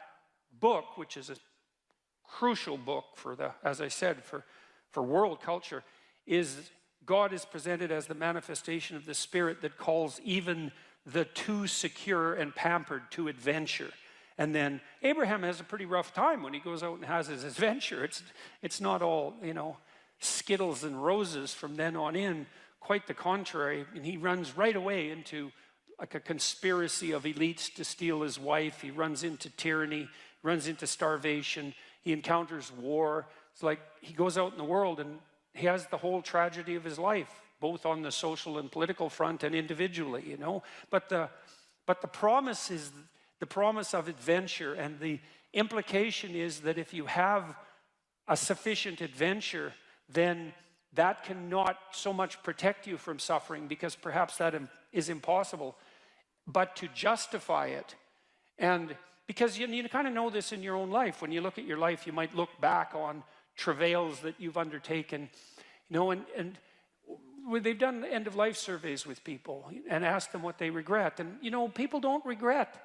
book, which is a crucial book for as I said, for world culture, is God is presented as the manifestation of the Spirit that calls even the too secure and pampered to adventure. And then Abraham has a pretty rough time when he goes out and has his adventure. It's not all, you know, Skittles and roses from then on in. Quite the contrary. And he runs right away into like a conspiracy of elites to steal his wife. He runs into tyranny, runs into starvation. He encounters war. It's like he goes out in the world and he has the whole tragedy of his life, both on the social and political front and individually, you know. But the promise is the promise of adventure, and the implication is that if you have a sufficient adventure, then that cannot so much protect you from suffering, because perhaps that is impossible, but to justify it. And because you kind of know this in your own life. When you look at your life, you might look back on travails that you've undertaken, you know, and they've done end-of-life surveys with people and asked them what they regret. And, you know, people don't regret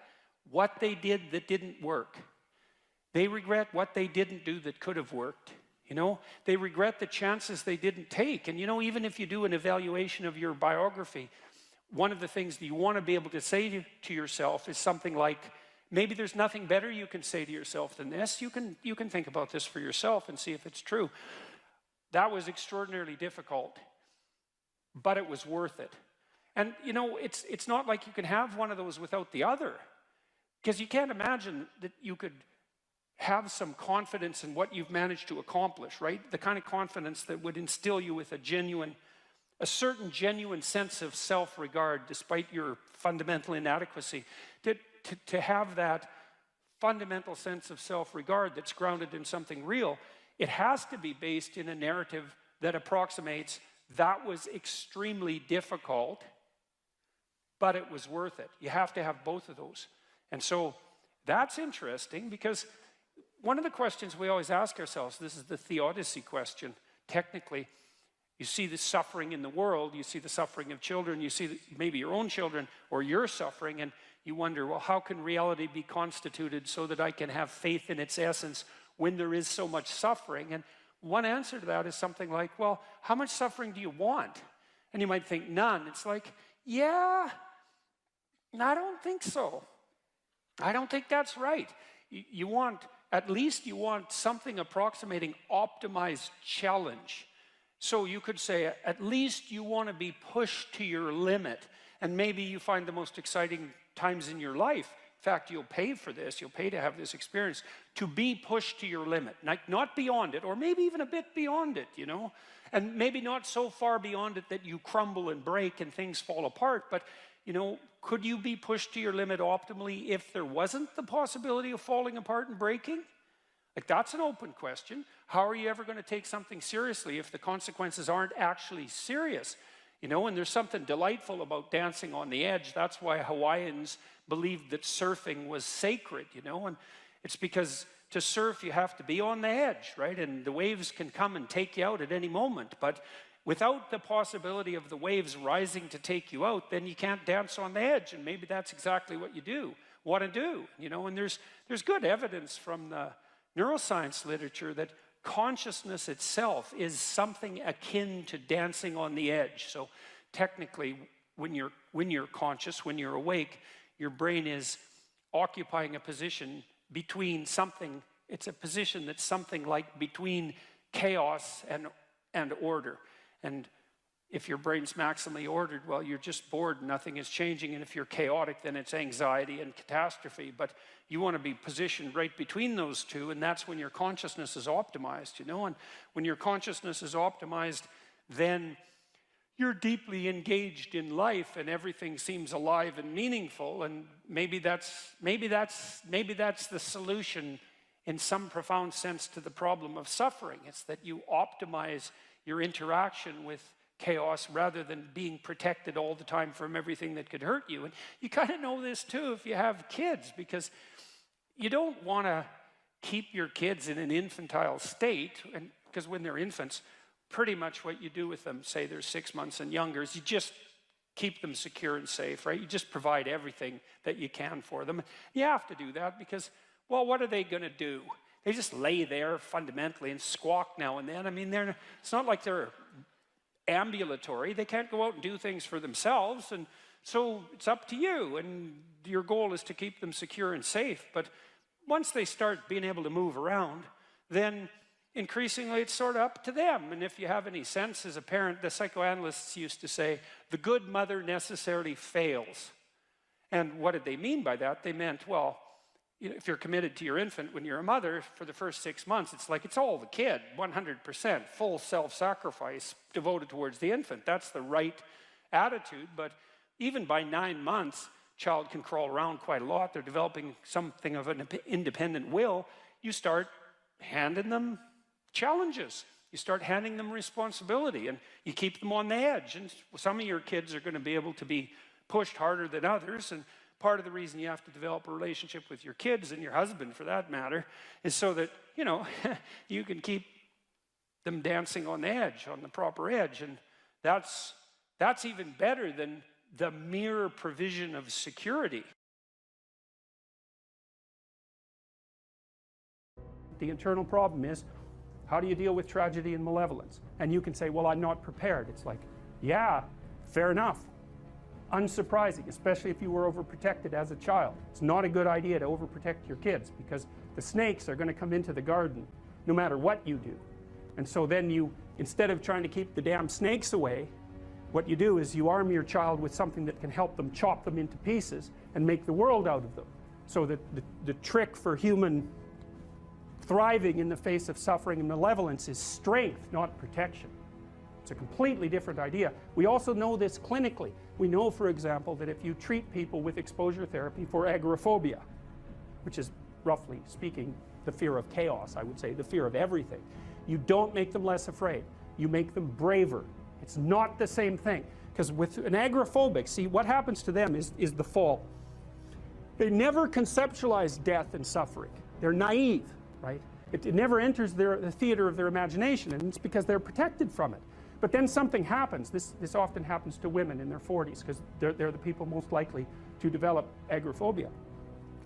what they did that didn't work. They regret what they didn't do that could have worked, you know. They regret the chances they didn't take. And, you know, even if you do an evaluation of your biography, one of the things that you want to be able to say to yourself is something like, maybe there's nothing better you can say to yourself than this. You can think about this for yourself and see if it's true. That was extraordinarily difficult, but it was worth it. And, you know, it's not like you can have one of those without the other, because you can't imagine that you could have some confidence in what you've managed to accomplish, right? The kind of confidence that would instill you with a certain genuine sense of self-regard despite your fundamental inadequacy. To have that fundamental sense of self-regard that's grounded in something real, it has to be based in a narrative that approximates that was extremely difficult, but it was worth it. You have to have both of those. And so that's interesting, because one of the questions we always ask ourselves, this is the theodicy question, technically. You see the suffering in the world, you see the suffering of children, you see maybe your own children or your suffering, and you wonder, well, how can reality be constituted so that I can have faith in its essence when there is so much suffering? And one answer to that is something like, well, how much suffering do you want? And you might think, none. It's like, yeah, I don't think so. I don't think that's right. You want at least you want something approximating optimized challenge. So you could say, at least you want to be pushed to your limit. And maybe you find the most exciting times in your life. In fact, you'll pay for this, you'll pay to have this experience, to be pushed to your limit. Not beyond it, or maybe even a bit beyond it, you know? And maybe not so far beyond it that you crumble and break and things fall apart, but, you know, could you be pushed to your limit optimally if there wasn't the possibility of falling apart and breaking? Like, that's an open question. How are you ever going to take something seriously if the consequences aren't actually serious? You know, and there's something delightful about dancing on the edge. That's why Hawaiians believed that surfing was sacred, you know, and it's because to surf you have to be on the edge, right? And the waves can come and take you out at any moment, but without the possibility of the waves rising to take you out, then you can't dance on the edge, and maybe that's exactly what you want to do, you know. And there's good evidence from the neuroscience literature that consciousness itself is something akin to dancing on the edge. So technically, when you're conscious, when you're awake, your brain is occupying a position between something. It's a position that's something like between chaos and order. And if your brain's maximally ordered, well, you're just bored, nothing is changing. And if you're chaotic, then it's anxiety and catastrophe. But you want to be positioned right between those two, and that's when your consciousness is optimized, you know. And when your consciousness is optimized, then you're deeply engaged in life, and everything seems alive and meaningful. And maybe that's the solution in some profound sense to the problem of suffering. It's that you optimize your interaction with chaos rather than being protected all the time from everything that could hurt you. And you kind of know this too if you have kids, because you don't want to keep your kids in an infantile state, and because when they're infants, pretty much what you do with them, say they're 6 months and younger, is you just keep them secure and safe, right? You just provide everything that you can for them. You have to do that because, well, what are they going to do? They just lay there fundamentally and squawk now and then. I mean, it's not like they're ambulatory. They can't go out and do things for themselves, and so it's up to you, and your goal is to keep them secure and safe. But once they start being able to move around, then increasingly it's sort of up to them. And if you have any sense as a parent, the psychoanalysts used to say, the good mother necessarily fails. And what did they mean by that? They meant, well, you know, if you're committed to your infant when you're a mother for the first 6 months, it's like it's all the kid, 100%, full self-sacrifice devoted towards the infant. That's the right attitude. But even by 9 months, child can crawl around quite a lot. They're developing something of an independent will. You start handing them challenges. You start handing them responsibility, and you keep them on the edge. And some of your kids are going to be able to be pushed harder than others, and part of the reason you have to develop a relationship with your kids, and your husband for that matter, is so that, you know, you can keep them dancing on the edge, on the proper edge. And that's even better than the mere provision of security. The internal problem is, how do you deal with tragedy and malevolence? And you can say, well, I'm not prepared. It's like, yeah, fair enough. Unsurprising, especially if you were overprotected as a child. It's not a good idea to overprotect your kids, because the snakes are going to come into the garden no matter what you do. And so then you, instead of trying to keep the damn snakes away, what you do is you arm your child with something that can help them chop them into pieces and make the world out of them. So that the trick for human thriving in the face of suffering and malevolence is strength, not protection. It's a completely different idea. We also know this clinically. We know, for example, that if you treat people with exposure therapy for agoraphobia, which is, roughly speaking, the fear of chaos, I would say, the fear of everything, you don't make them less afraid. You make them braver. It's not the same thing. Because with an agoraphobic, see, what happens to them is the fall. They never conceptualize death and suffering. They're naive, right? It never enters the theater of their imagination, and it's because they're protected from it. But then something happens. This often happens to women in their 40s, because they're the people most likely to develop agoraphobia.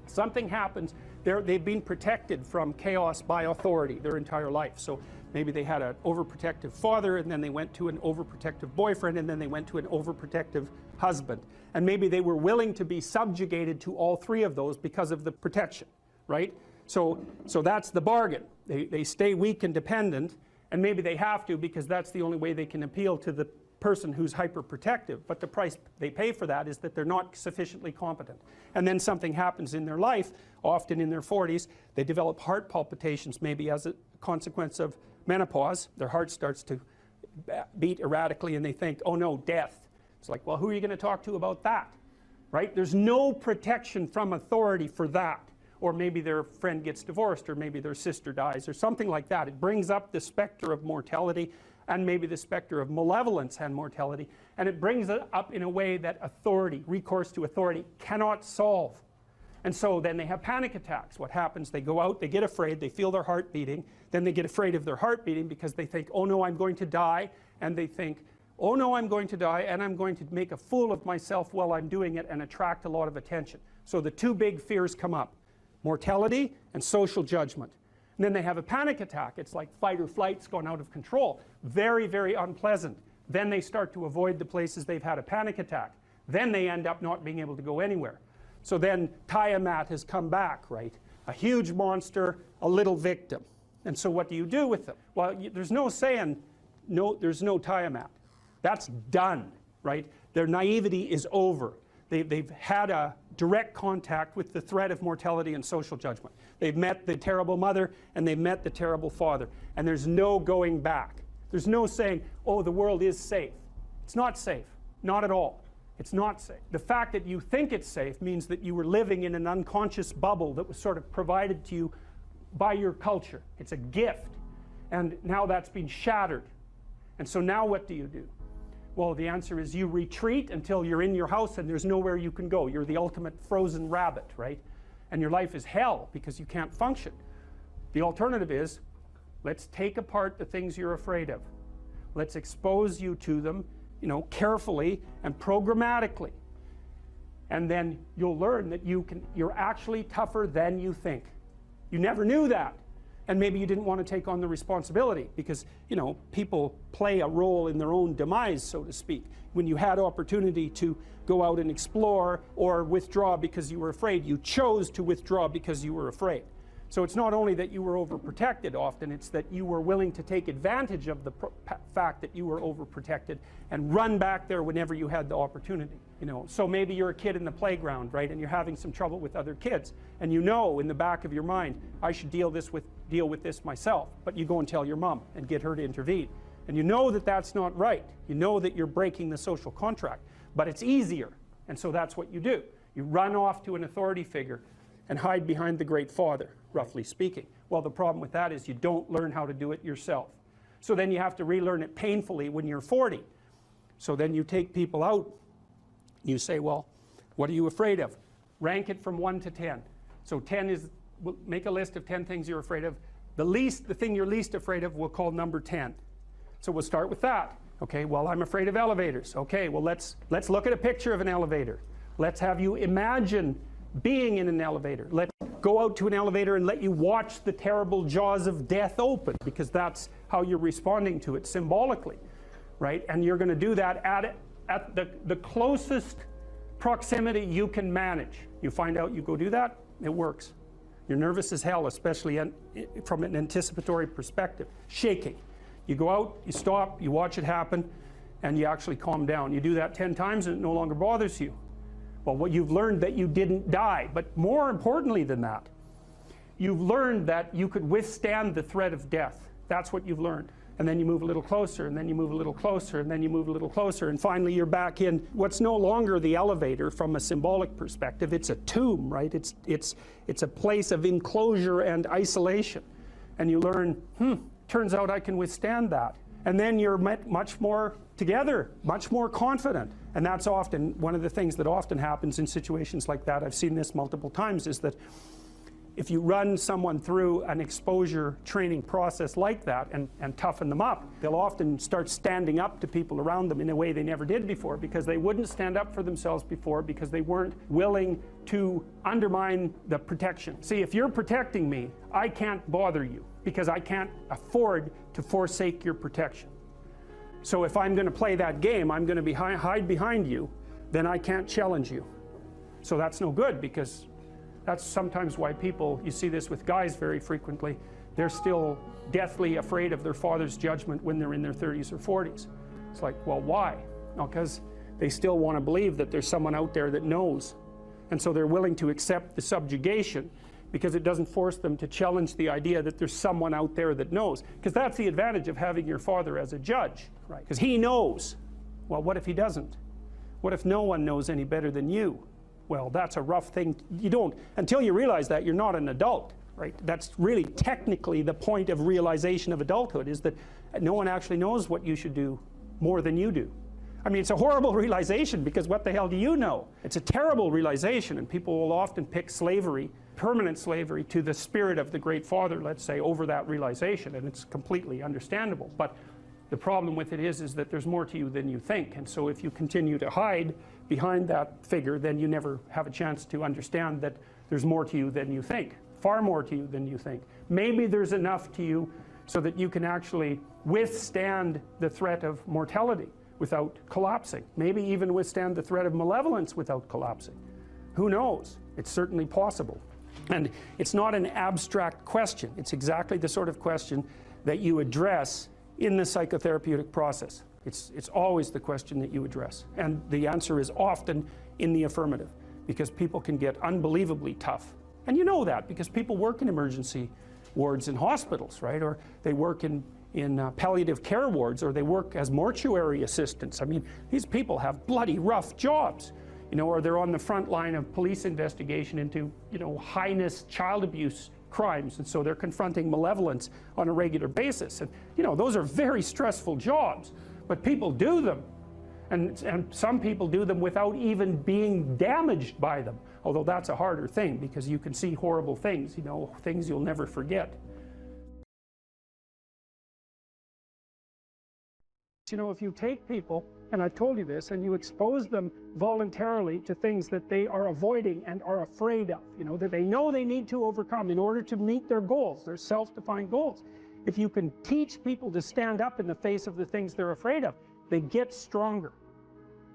Something happens. They've been protected from chaos by authority their entire life. So maybe they had an overprotective father, and then they went to an overprotective boyfriend, and then they went to an overprotective husband. And maybe they were willing to be subjugated to all three of those because of the protection, right? So that's the bargain. They stay weak and dependent, and maybe they have to because that's the only way they can appeal to the person who's hyperprotective, but the price they pay for that is that they're not sufficiently competent. And then something happens in their life, often in their 40s, they develop heart palpitations, maybe as a consequence of menopause. Their heart starts to beat erratically and they think, oh no, death. It's like, well, who are you going to talk to about that? Right? There's no protection from authority for that. Or maybe their friend gets divorced, or maybe their sister dies, or something like that. It brings up the specter of mortality, and maybe the specter of malevolence and mortality, and it brings it up in a way that authority, recourse to authority, cannot solve. And so then they have panic attacks. What happens? They go out, they get afraid, they feel their heart beating, then they get afraid of their heart beating because they think, oh no, I'm going to die, and they think, oh no, I'm going to die, and I'm going to make a fool of myself while I'm doing it and attract a lot of attention. So the two big fears come up: mortality and social judgment. And then they have a panic attack. It's like fight or flight's gone out of control. Very, very unpleasant. Then they start to avoid the places they've had a panic attack. Then they end up not being able to go anywhere. So then Tiamat has come back, right? A huge monster, a little victim. And so what do you do with them? Well, there's no saying, no, there's no Tiamat. That's done, right? Their naivety is over. They've had a direct contact with the threat of mortality and social judgment. They've met the terrible mother and they've met the terrible father. And there's no going back. There's no saying, oh, the world is safe. It's not safe. Not at all. It's not safe. The fact that you think it's safe means that you were living in an unconscious bubble that was sort of provided to you by your culture. It's a gift. And now that's been shattered. And so now what do you do? Well, the answer is you retreat until you're in your house and there's nowhere you can go. You're the ultimate frozen rabbit, right? And your life is hell because you can't function. The alternative is, let's take apart the things you're afraid of. Let's expose you to them, carefully and programmatically. And then you'll learn that you're actually tougher than you think. You never knew that. And maybe you didn't want to take on the responsibility because, people play a role in their own demise, so to speak. When you had opportunity to go out and explore or withdraw because you were afraid, you chose to withdraw because you were afraid. So it's not only that you were overprotected often, it's that you were willing to take advantage of the fact that you were overprotected and run back there whenever you had the opportunity. So maybe you're a kid in the playground, right, and you're having some trouble with other kids, and in the back of your mind, I should deal with this myself, but you go and tell your mom and get her to intervene. And you know that that's not right. You know that you're breaking the social contract, but it's easier, and so that's what you do. You run off to an authority figure and hide behind the Great Father, roughly speaking. Well, the problem with that is you don't learn how to do it yourself. So then you have to relearn it painfully when you're 40. So then you take people out, you say, well, what are you afraid of? Rank it from 1 to 10. So 10 is, make a list of 10 things you're afraid of. The thing you're least afraid of we'll call number 10. So we'll start with that. Okay, well, I'm afraid of elevators. Okay, well, let's look at a picture of an elevator. Let's have you imagine being in an elevator. Let's go out to an elevator and let you watch the terrible jaws of death open, because that's how you're responding to it symbolically, right? And you're going to do that at the closest proximity you can manage. You find out, you go do that, it works. You're nervous as hell, especially from an anticipatory perspective, shaking. You go out, you stop, you watch it happen, and you actually calm down. You do that 10 times and it no longer bothers you. Well, what you've learned that you didn't die, but more importantly than that, you've learned that you could withstand the threat of death. That's what you've learned. And then you move a little closer, and then you move a little closer, and then you move a little closer, and finally you're back in what's no longer the elevator from a symbolic perspective. It's a tomb, right? It's a place of enclosure and isolation. And you learn, turns out I can withstand that. And then you're much more together, much more confident. And that's often one of the things that often happens in situations like that. I've seen this multiple times, is that if you run someone through an exposure training process like that and toughen them up, they'll often start standing up to people around them in a way they never did before, because they wouldn't stand up for themselves before, because they weren't willing to undermine the protection. See, if you're protecting me, I can't bother you, because I can't afford to forsake your protection. So if I'm going to play that game, I'm going to hide behind you, then I can't challenge you. So that's no good, because That's sometimes why people, you see this with guys very frequently, they're still deathly afraid of their father's judgment when they're in their 30s or 40s. It's like, well, why? No, because they still want to believe that there's someone out there that knows. And so they're willing to accept the subjugation because it doesn't force them to challenge the idea that there's someone out there that knows. Because that's the advantage of having your father as a judge, right? Because he knows. Well, what if he doesn't? What if no one knows any better than you? Well, that's a rough thing. You don't, until you realize that, you're not an adult, right? That's really technically the point of realization of adulthood, is that no one actually knows what you should do more than you do. I mean, it's a horrible realization, because what the hell do you know? It's a terrible realization, and people will often pick slavery, permanent slavery, to the spirit of the Great Father, let's say, over that realization, and it's completely understandable. But the problem with it is that there's more to you than you think, and so if you continue to hide behind that figure, then you never have a chance to understand that there's more to you than you think, far more to you than you think. Maybe there's enough to you so that you can actually withstand the threat of mortality without collapsing. Maybe even withstand the threat of malevolence without collapsing. Who knows? It's certainly possible. And it's not an abstract question. It's exactly the sort of question that you address in the psychotherapeutic process. It's always the question that you address. And the answer is often in the affirmative, because people can get unbelievably tough. And you know that because people work in emergency wards in hospitals, right? Or they work in palliative care wards, or they work as mortuary assistants. I mean, these people have bloody rough jobs, you know, or they're on the front line of police investigation into, you know, heinous child abuse crimes, and so they're confronting malevolence on a regular basis. And, you know, those are very stressful jobs, but people do them. And some people do them without even being damaged by them, although that's a harder thing, because you can see horrible things, you know, things you'll never forget. You know, if you take people, and I've told you this, and you expose them voluntarily to things that they are avoiding and are afraid of, you know, that they know they need to overcome in order to meet their goals, their self-defined goals. If you can teach people to stand up in the face of the things they're afraid of, they get stronger.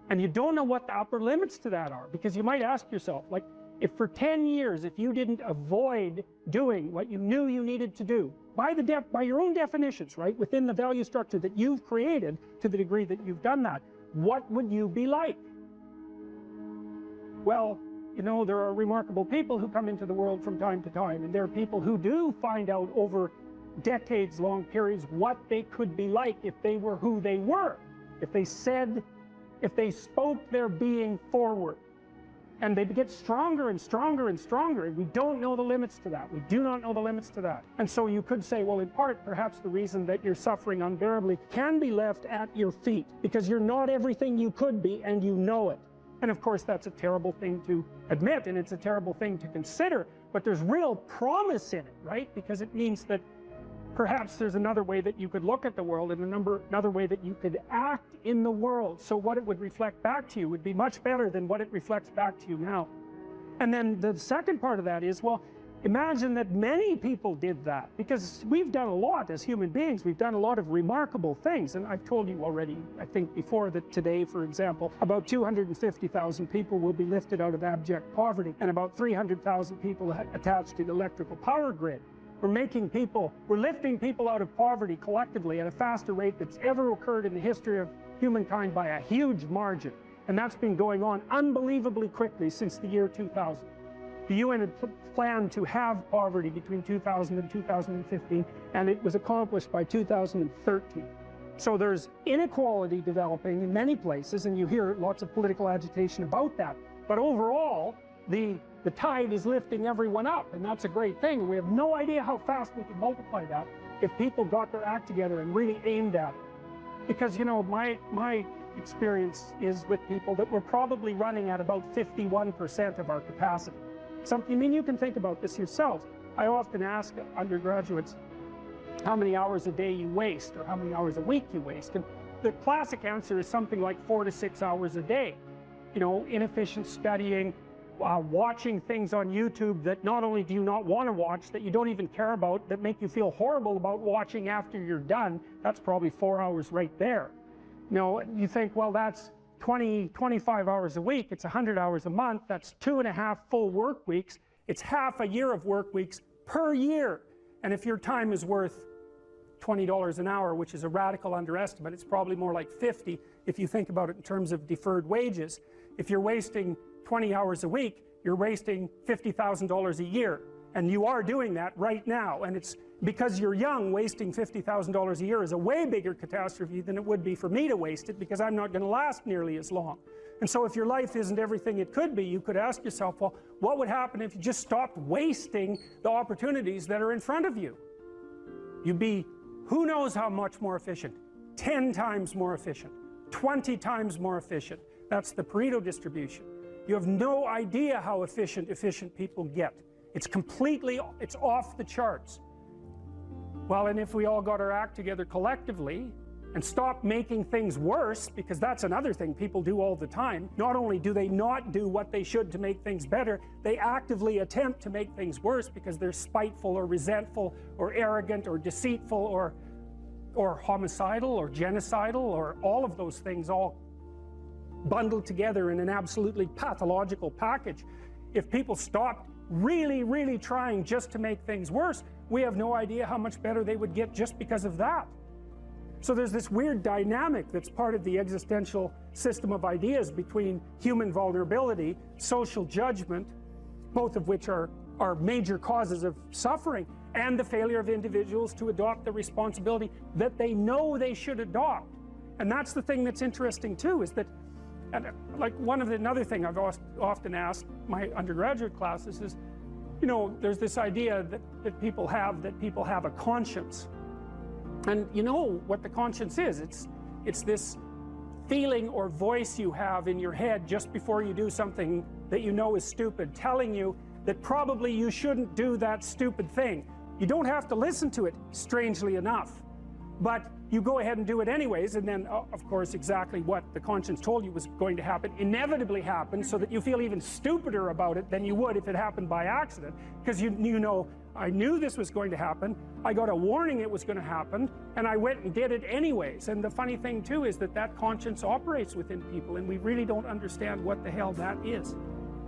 And you don't know what the upper limits to that are, because you might ask yourself, like, if for 10 years, if you didn't avoid doing what you knew you needed to do, by your own definitions, right, within the value structure that you've created, to the degree that you've done that, what would you be like? Well, you know, there are remarkable people who come into the world from time to time, and there are people who do find out over decades-long periods what they could be like if they were who they were, if they spoke their being forward. And they get stronger and stronger and stronger, and we don't know the limits to that. We do not know the limits to that. And so you could say, well, in part, perhaps the reason that you're suffering unbearably can be left at your feet, because you're not everything you could be, and you know it. And of course, that's a terrible thing to admit, and it's a terrible thing to consider, but there's real promise in it, right? Because it means that perhaps there's another way that you could look at the world, and another way that you could act in the world. So what it would reflect back to you would be much better than what it reflects back to you now. And then the second part of that is, well, imagine that many people did that, because we've done a lot as human beings. We've done a lot of remarkable things. And I've told you already, I think before, that today, for example, about 250,000 people will be lifted out of abject poverty, and about 300,000 people attached to the electrical power grid. We're lifting people out of poverty collectively at a faster rate that's ever occurred in the history of humankind by a huge margin. And that's been going on unbelievably quickly since the year 2000. The UN had planned to have poverty between 2000 and 2015, and it was accomplished by 2013. So there's inequality developing in many places, and you hear lots of political agitation about that. But overall, the tide is lifting everyone up, and that's a great thing. We have no idea how fast we can multiply that if people got their act together and really aimed at it. Because, you know, my experience is with people that we're probably running at about 51% of our capacity. I mean, you can think about this yourselves. I often ask undergraduates how many hours a day you waste, or how many hours a week you waste. And the classic answer is something like 4 to 6 hours a day. You know, inefficient studying, watching things on YouTube that not only do you not want to watch, that you don't even care about, that make you feel horrible about watching after you're done. That's probably 4 hours right there. You know, you think, well, that's 25 hours a week, it's 100 hours a month, that's 2.5 full work weeks, It's half a year of work weeks per year. And if your time is worth $20 an hour, which is a radical underestimate, it's probably more like 50 if you think about it in terms of deferred wages. If you're wasting 20 hours a week, you're wasting $50,000 a year. And you are doing that right now. And it's because you're young, wasting $50,000 a year is a way bigger catastrophe than it would be for me to waste it, because I'm not going to last nearly as long. And so if your life isn't everything it could be, you could ask yourself, well, what would happen if you just stopped wasting the opportunities that are in front of you? You'd be, who knows how much more efficient? 10 times more efficient, 20 times more efficient. That's the Pareto distribution. You have no idea how efficient people get. It's off the charts. Well, and if we all got our act together collectively and stopped making things worse, because that's another thing people do all the time. Not only do they not do what they should to make things better, they actively attempt to make things worse because they're spiteful or resentful or arrogant or deceitful or homicidal or genocidal, or all of those things all bundled together in an absolutely pathological package. If people stopped really, really trying just to make things worse, we have no idea how much better they would get just because of that. So there's this weird dynamic that's part of the existential system of ideas between human vulnerability, social judgment, both of which are major causes of suffering, and the failure of individuals to adopt the responsibility that they know they should adopt. And that's the thing that's interesting too, is that, and like another thing I've often asked my undergraduate classes is, you know, there's this idea that people have a conscience. And you know what the conscience is. It's this feeling or voice you have in your head just before you do something that you know is stupid, telling you that probably you shouldn't do that stupid thing. You don't have to listen to it, strangely enough, but you go ahead and do it anyways, and then of course exactly what the conscience told you was going to happen inevitably happens, so that you feel even stupider about it than you would if it happened by accident, because you know, I knew this was going to happen, I got a warning it was going to happen, and I went and did it anyways. And the funny thing too is that conscience operates within people, and we really don't understand what the hell that is.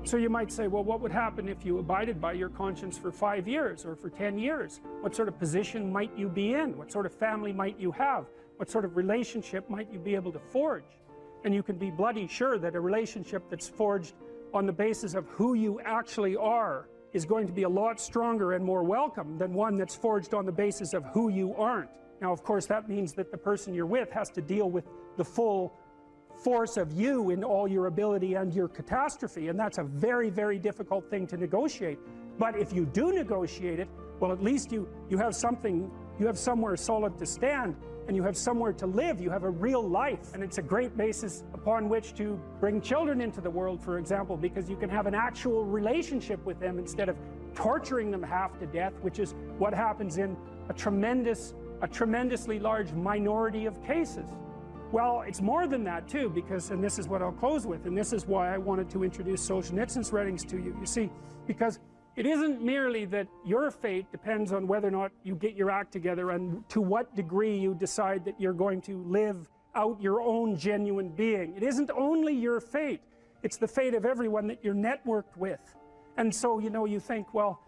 So you might say, well, what would happen if you abided by your conscience for 5 years or for 10 years? What sort of position might you be in? What sort of family might you have? What sort of relationship might you be able to forge? And you can be bloody sure that a relationship that's forged on the basis of who you actually are is going to be a lot stronger and more welcome than one that's forged on the basis of who you aren't. Now, of course, that means that the person you're with has to deal with the full force of you in all your ability and your catastrophe, and that's a very, very difficult thing to negotiate. But if you do negotiate it, well, at least you have something, you have somewhere solid to stand, and you have somewhere to live, you have a real life, and it's a great basis upon which to bring children into the world, for example, because you can have an actual relationship with them instead of torturing them half to death, which is what happens in a tremendously large minority of cases. Well, it's more than that too, because, and this is what I'll close with, and this is why I wanted to introduce Solzhenitsyn's writings to you. You see, because it isn't merely that your fate depends on whether or not you get your act together and to what degree you decide that you're going to live out your own genuine being. It isn't only your fate, it's the fate of everyone that you're networked with. And so, you know, you think, well,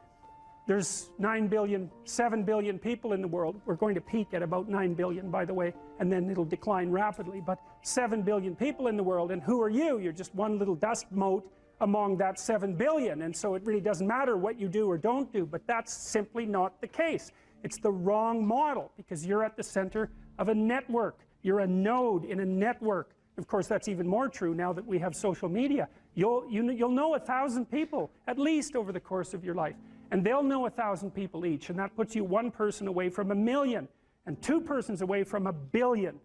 there's 9 billion, 7 billion people in the world. We're going to peak at about 9 billion, by the way, and then it'll decline rapidly. But 7 billion people in the world, and who are you? You're just one little dust mote among that 7 billion. And so it really doesn't matter what you do or don't do, but that's simply not the case. It's the wrong model, because you're at the center of a network. You're a node in a network. Of course, that's even more true now that we have social media. You'll know 1,000 people, at least, over the course of your life. And they'll know 1,000 people each, and that puts you one person away from 1,000,000, and 2 persons away from 1,000,000,000.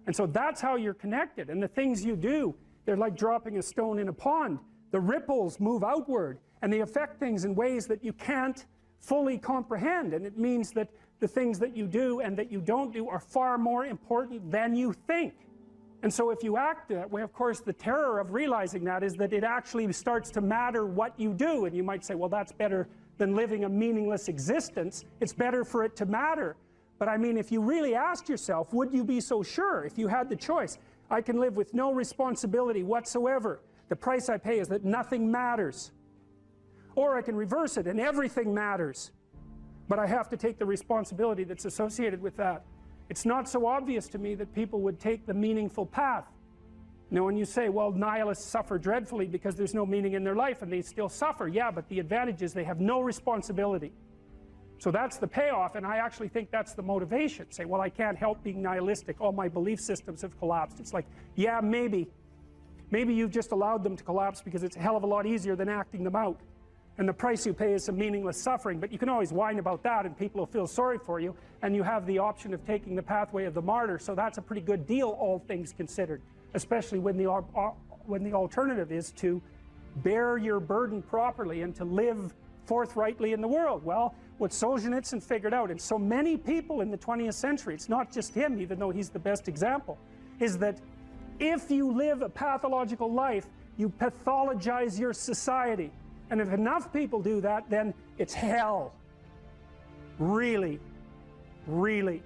And so that's how you're connected. And the things you do, they're like dropping a stone in a pond. The ripples move outward, and they affect things in ways that you can't fully comprehend. And it means that the things that you do and that you don't do are far more important than you think. And so if you act that way, of course, the terror of realizing that is that it actually starts to matter what you do. And you might say, well, that's better than living a meaningless existence. It's better for it to matter. But I mean, if you really asked yourself, would you be so sure if you had the choice? I can live with no responsibility whatsoever. The price I pay is that nothing matters. or I can reverse it, and everything matters. But I have to take the responsibility that's associated with that. It's not so obvious to me that people would take the meaningful path. You know, when you say, well, nihilists suffer dreadfully because there's no meaning in their life, and they still suffer. Yeah, but the advantage is they have no responsibility. So that's the payoff, and I actually think that's the motivation. Say, well, I can't help being nihilistic. All my belief systems have collapsed. It's like, yeah, maybe. Maybe you've just allowed them to collapse because it's a hell of a lot easier than acting them out. And the price you pay is some meaningless suffering, but you can always whine about that and people will feel sorry for you, and you have the option of taking the pathway of the martyr, so that's a pretty good deal, all things considered, especially when the alternative is to bear your burden properly and to live forthrightly in the world. Well, what Solzhenitsyn figured out, and so many people in the 20th century, it's not just him, even though he's the best example, is that if you live a pathological life, you pathologize your society. And if enough people do that, then it's hell. Really. Really.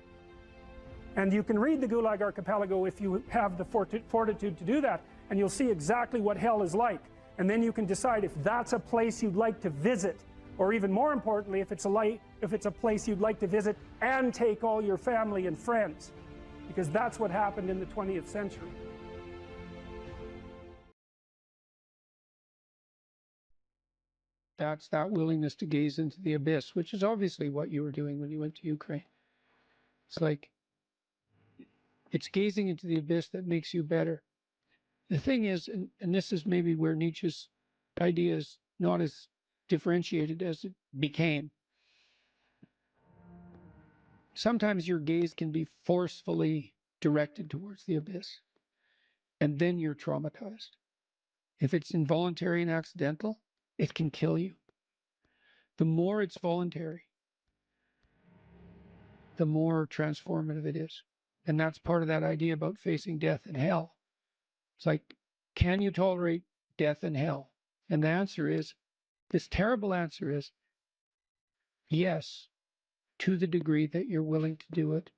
And you can read the Gulag Archipelago if you have the fortitude to do that, and you'll see exactly what hell is like. And then you can decide if that's a place you'd like to visit, or even more importantly, if it's a place you'd like to visit and take all your family and friends. Because that's what happened in the 20th century. That's that willingness to gaze into the abyss, which is obviously what you were doing when you went to Ukraine. It's like, it's gazing into the abyss that makes you better. The thing is, and this is maybe where Nietzsche's idea is not as differentiated as it became. Sometimes your gaze can be forcefully directed towards the abyss, and then you're traumatized. If it's involuntary and accidental, it can kill you. The more it's voluntary, the more transformative it is. And that's part of that idea about facing death and hell. It's like, can you tolerate death and hell? And the answer is, this terrible answer is, yes, to the degree that you're willing to do it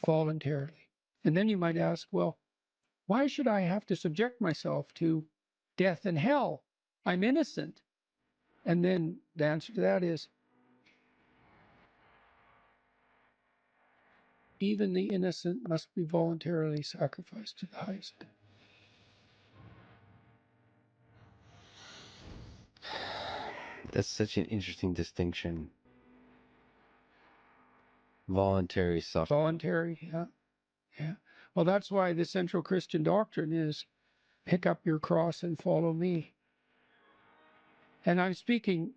voluntarily. And then you might ask, well, why should I have to subject myself to death and hell? I'm innocent. And then the answer to that is, even the innocent must be voluntarily sacrificed to the highest. That's such an interesting distinction. Voluntary suffering. Voluntary, yeah. Yeah. Well, that's why the central Christian doctrine is pick up your cross and follow me. And I'm speaking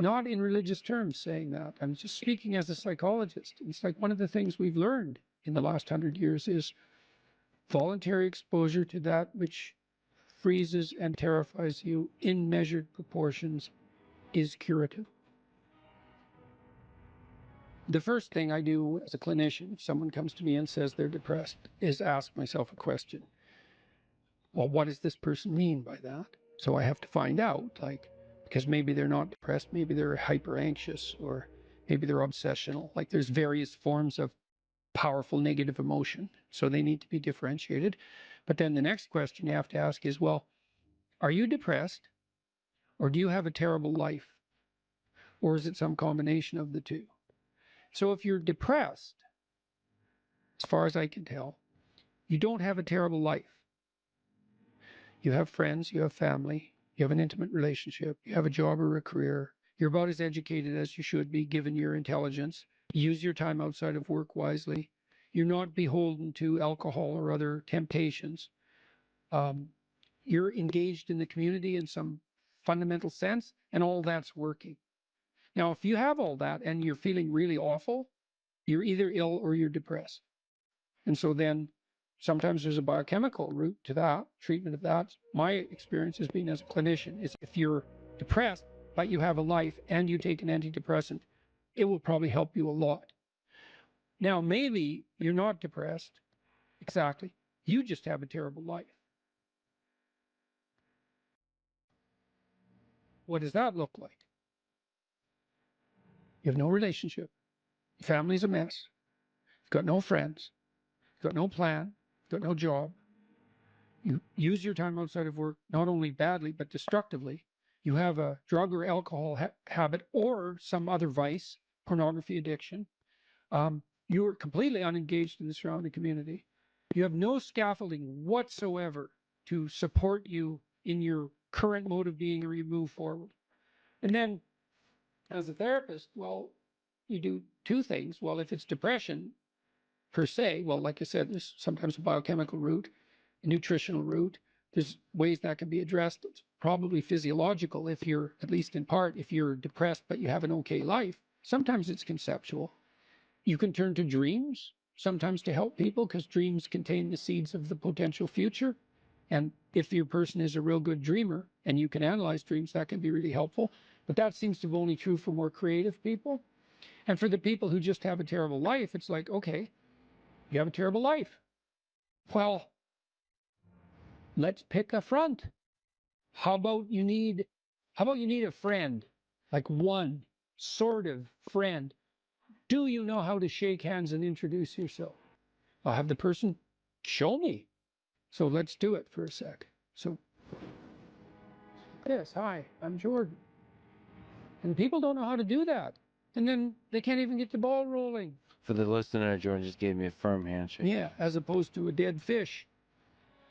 not in religious terms saying that. I'm just speaking as a psychologist. It's like one of the things we've learned in the last 100 years is voluntary exposure to that which freezes and terrifies you in measured proportions is curative. The first thing I do as a clinician, if someone comes to me and says they're depressed, is ask myself a question. Well, what does this person mean by that? So I have to find out, like, because maybe they're not depressed, maybe they're hyper anxious, or maybe they're obsessional. Like, there's various forms of powerful negative emotion, so they need to be differentiated. But then the next question you have to ask is, well, are you depressed, or do you have a terrible life? Or is it some combination of the two? So if you're depressed, as far as I can tell, you don't have a terrible life. You have friends, you have family, you have an intimate relationship, you have a job or a career. You're about as educated as you should be given your intelligence. Use your time outside of work wisely. You're not beholden to alcohol or other temptations. You're engaged in the community in some fundamental sense, and all that's working. Now, if you have all that and you're feeling really awful, you're either ill or you're depressed. And so then sometimes there's a biochemical route to that, treatment of that. My experience has been as a clinician is if you're depressed, but you have a life and you take an antidepressant, it will probably help you a lot. Now, maybe you're not depressed. Exactly. You just have a terrible life. What does that look like? You have no relationship. Your family's a mess. You've got no friends. You've got no plan. You've got no job. You use your time outside of work, not only badly, but destructively. you have a drug or alcohol habit or some other vice, pornography addiction, you are completely unengaged in the surrounding community. You have no scaffolding whatsoever to support you in your current mode of being or you move forward. And then as a therapist, well, you do two things. Well, if it's depression per se, well, like I said, there's sometimes a biochemical root, a nutritional root. There's ways that can be addressed. It's probably physiological if you're, at least in part, if you're depressed but you have an okay life. Sometimes it's conceptual. You can turn to dreams sometimes to help people because dreams contain the seeds of the potential future. And if your person is a real good dreamer and you can analyze dreams, that can be really helpful. But that seems to be only true for more creative people. And for the people who just have a terrible life, it's like, okay, you have a terrible life. Well, let's pick a front. How about you need a friend, like one sort of friend. Do you know how to shake hands and introduce yourself? I'll have the person show me. So let's do it for a sec. So, yes, hi, I'm Jordan. And people don't know how to do that. And then they can't even get the ball rolling. For the listener, Jordan just gave me a firm handshake. Yeah, as opposed to a dead fish.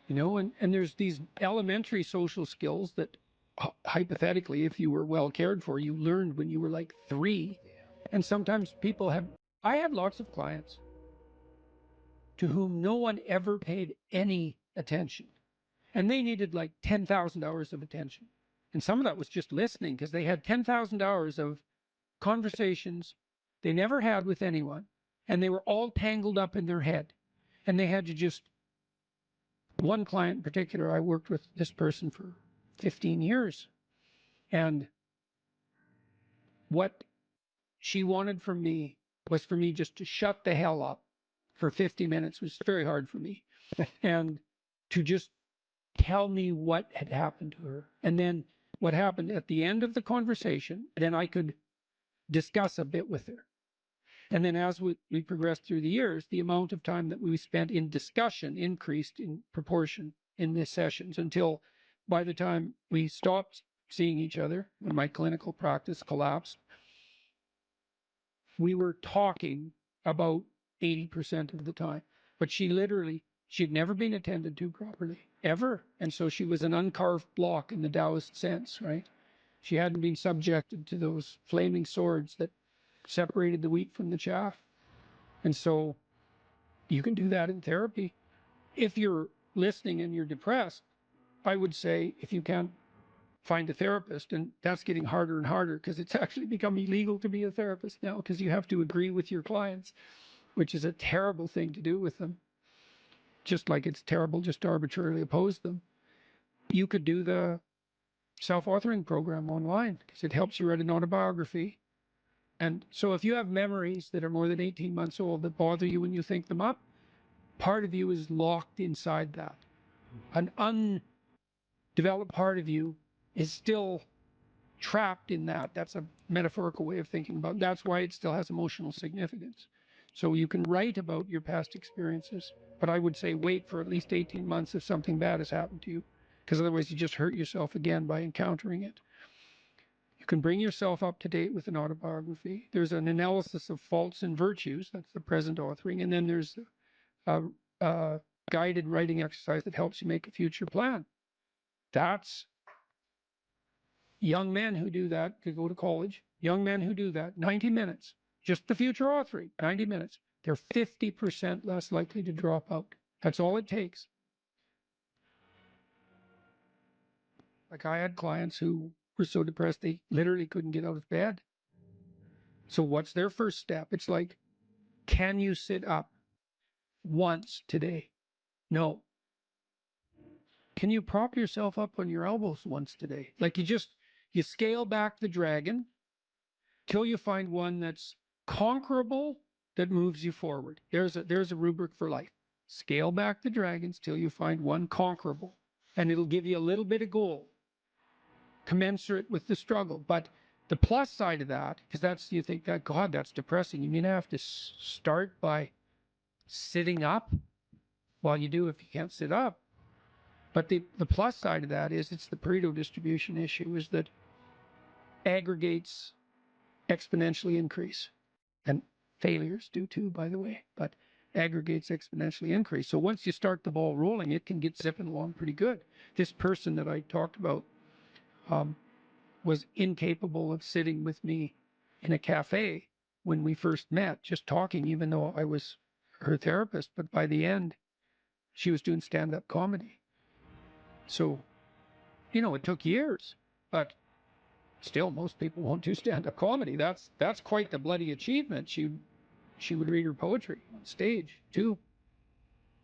You know, and there's these elementary social skills that hypothetically, if you were well cared for, you learned when you were like 3. And sometimes I have lots of clients to whom no one ever paid any attention. And they needed like 10,000 hours of attention. And some of that was just listening because they had 10,000 hours of conversations they never had with anyone. And they were all tangled up in their head. And they had to just, one client in particular, I worked with this person for 15 years. And what she wanted from me was for me just to shut the hell up for 50 minutes, which was very hard for me. And to just tell me what had happened to her. And then what happened at the end of the conversation, then I could discuss a bit with her. And then as we progressed through the years, the amount of time that we spent in discussion increased in proportion in the sessions until by the time we stopped seeing each other, when my clinical practice collapsed, we were talking about 80% of the time. But she'd never been attended to properly, ever. And so she was an uncarved block in the Taoist sense, right? She hadn't been subjected to those flaming swords that separated the wheat from the chaff. And so you can do that in therapy. If you're listening and you're depressed, I would say if you can't find a therapist, and that's getting harder and harder because it's actually become illegal to be a therapist now because you have to agree with your clients, which is a terrible thing to do with them. Just like it's terrible just to arbitrarily oppose them. You could do the self-authoring program online because it helps you write an autobiography. And so if you have memories that are more than 18 months old that bother you when you think them up, part of you is locked inside that. An undeveloped part of you is still trapped in that. That's a metaphorical way of thinking about it. That's why it still has emotional significance. So you can write about your past experiences, but I would say wait for at least 18 months if something bad has happened to you, because otherwise you just hurt yourself again by encountering it. You can bring yourself up to date with an autobiography. There's an analysis of faults and virtues, that's the present authoring, and then there's a guided writing exercise that helps you make a future plan. That's young men who do that could go to college. Young men who do that, 90 minutes, just the future authoring, 90 minutes. They're 50% less likely to drop out. That's all it takes. Like I had clients who were so depressed they literally couldn't get out of bed. So what's their first step? It's like, can you sit up once today? No. Can you prop yourself up on your elbows once today? Like you scale back the dragon till you find one that's conquerable that moves you forward. There's a rubric for life. Scale back the dragons till you find one conquerable. And it'll give you a little bit of gold, commensurate with the struggle. But the plus side of that, because you think that, God, that's depressing. You mean I have to start by sitting up? Well, you do if you can't sit up. But the plus side of that is it's the Pareto distribution issue, is that aggregates exponentially increase. And failures do too, by the way, but aggregates exponentially increase. So once you start the ball rolling, it can get zipping along pretty good. This person that I talked about was incapable of sitting with me in a cafe when we first met, just talking, even though I was her therapist. But by the end, she was doing stand-up comedy. So, you know, it took years, but still, most people won't do stand-up comedy. That's quite the bloody achievement. She would read her poetry on stage too.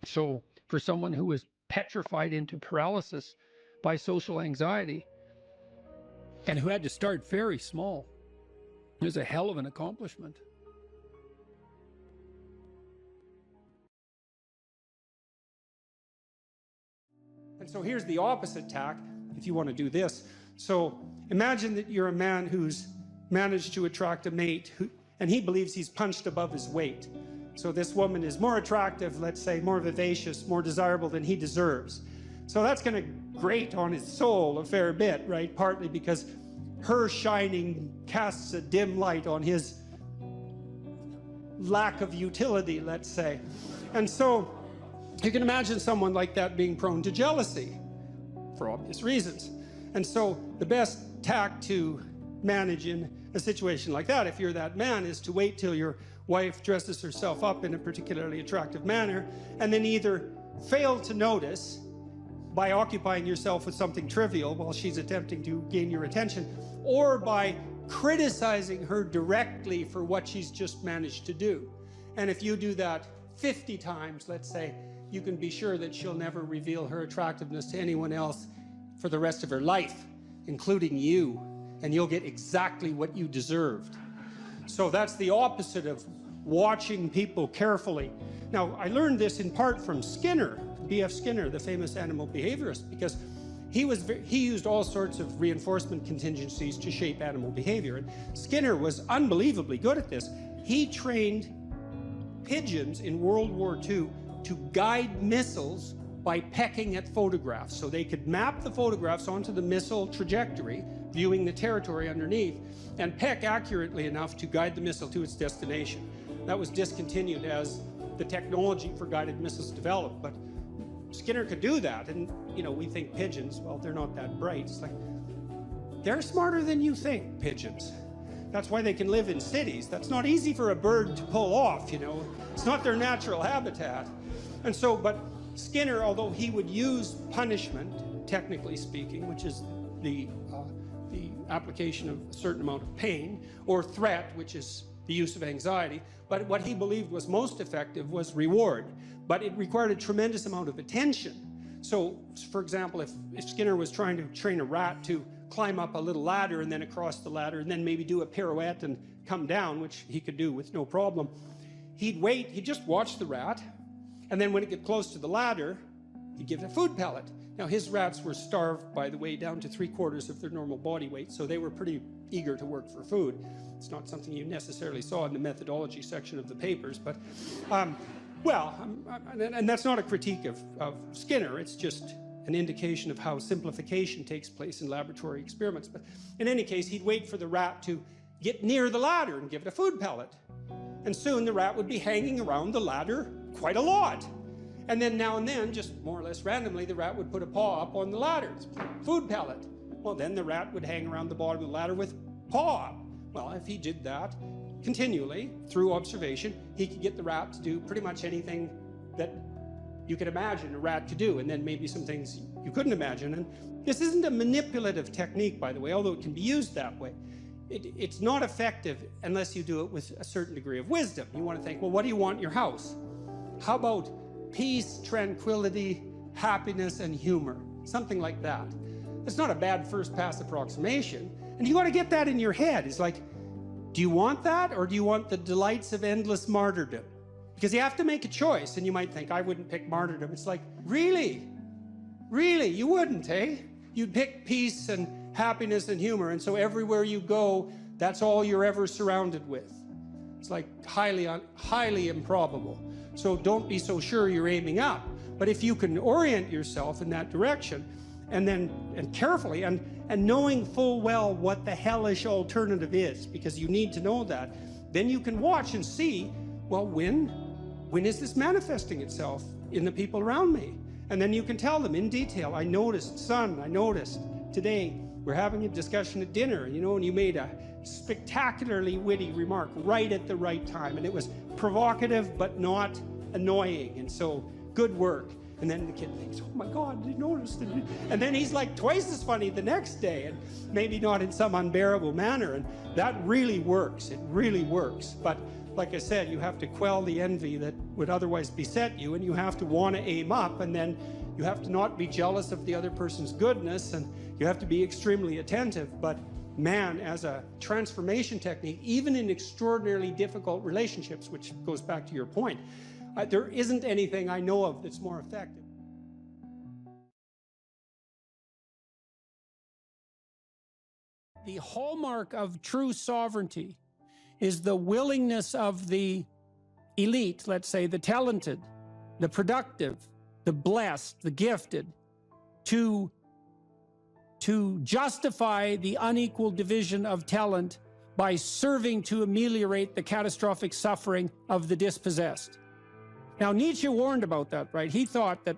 So for someone who was petrified into paralysis by social anxiety and who had to start very small, it was a hell of an accomplishment. And so here's the opposite tack, if you want to do this. So imagine that you're a man who's managed to attract a mate and he believes he's punched above his weight. So this woman is more attractive, let's say, more vivacious, more desirable than he deserves. So that's going to grate on his soul a fair bit, right? Partly because her shining casts a dim light on his lack of utility, let's say. And so you can imagine someone like that being prone to jealousy for obvious reasons. And so the best tack to manage in a situation like that, if you're that man, is to wait till your wife dresses herself up in a particularly attractive manner and then either fail to notice by occupying yourself with something trivial while she's attempting to gain your attention, or by criticizing her directly for what she's just managed to do. And if you do that 50 times, let's say, you can be sure that she'll never reveal her attractiveness to anyone else for the rest of her life, including you, and you'll get exactly what you deserved. So that's the opposite of watching people carefully. Now, I learned this in part from Skinner, B.F. Skinner, the famous animal behaviorist, because he used all sorts of reinforcement contingencies to shape animal behavior. And Skinner was unbelievably good at this. He trained pigeons in World War II to guide missiles by pecking at photographs. So they could map the photographs onto the missile trajectory, viewing the territory underneath, and peck accurately enough to guide the missile to its destination. That was discontinued as the technology for guided missiles developed, but Skinner could do that. And, you know, we think pigeons, well, they're not that bright. It's like, they're smarter than you think, pigeons. That's why they can live in cities. That's not easy for a bird to pull off, you know. It's not their natural habitat. And so, but Skinner, although he would use punishment, technically speaking, which is the application of a certain amount of pain, or threat, which is the use of anxiety, but what he believed was most effective was reward. But it required a tremendous amount of attention. So, for example, if Skinner was trying to train a rat to climb up a little ladder and then across the ladder and then maybe do a pirouette and come down, which he could do with no problem, he'd wait, he'd just watch the rat, and then when it got close to the ladder, he'd give it a food pellet. Now, his rats were starved, by the way, down to 3/4 of their normal body weight, so they were pretty eager to work for food. It's not something you necessarily saw in the methodology section of the papers, but, and that's not a critique of Skinner, it's just an indication of how simplification takes place in laboratory experiments. But in any case, he'd wait for the rat to get near the ladder and give it a food pellet. And soon the rat would be hanging around the ladder quite a lot. And then now and then, just more or less randomly, the rat would put a paw up on the ladder. Food pellet. Well, then the rat would hang around the bottom of the ladder with paw up. Well, if he did that continually, through observation, he could get the rat to do pretty much anything that you could imagine a rat could do, and then maybe some things you couldn't imagine. And this isn't a manipulative technique, by the way, although it can be used that way. It's not effective unless you do it with a certain degree of wisdom. You want to think, well, what do you want in your house? How about peace, tranquility, happiness, and humor? Something like that. It's not a bad first pass approximation. And you got to get that in your head. It's like, do you want that, or do you want the delights of endless martyrdom? Because you have to make a choice, and you might think, I wouldn't pick martyrdom. It's like, really? Really? You wouldn't, eh? You'd pick peace and happiness and humor, and so everywhere you go, that's all you're ever surrounded with. It's like highly improbable. So don't be so sure you're aiming up. But if you can orient yourself in that direction and carefully, and knowing full well what the hellish alternative is, because you need to know that. Then you can watch and see, well, when is this manifesting itself in the people around me? And then you can tell them in detail, I noticed today we're having a discussion at dinner, you know, and you made a spectacularly witty remark right at the right time, and it was provocative but not annoying, and so good work. And then the kid thinks, oh my God, I noticed it. And then he's like twice as funny the next day, and maybe not in some unbearable manner. And that really works. It really works. But like I said, you have to quell the envy that would otherwise beset you, and you have to want to aim up, and then you have to not be jealous of the other person's goodness, and you have to be extremely attentive. But man, as a transformation technique, even in extraordinarily difficult relationships, which goes back to your point, there isn't anything I know of that's more effective. The hallmark of true sovereignty is the willingness of the elite, let's say the talented, the productive, the blessed, the gifted, to justify the unequal division of talent by serving to ameliorate the catastrophic suffering of the dispossessed. Now, Nietzsche warned about that, right? He thought that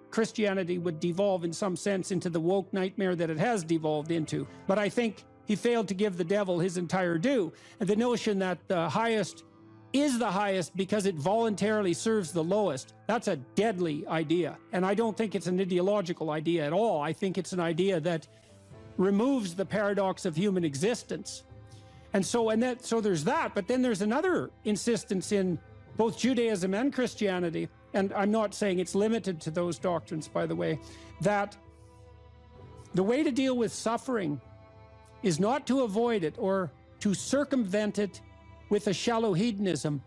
Christianity would devolve in some sense into the woke nightmare that it has devolved into. But I think he failed to give the devil his entire due. And the notion that the highest is the highest because it voluntarily serves the lowest, that's a deadly idea. And I don't think it's an ideological idea at all. I think it's an idea that removes the paradox of human existence. And so there's that, but then there's another insistence in both Judaism and Christianity, and I'm not saying it's limited to those doctrines, by the way, that the way to deal with suffering is not to avoid it or to circumvent it with a shallow hedonism,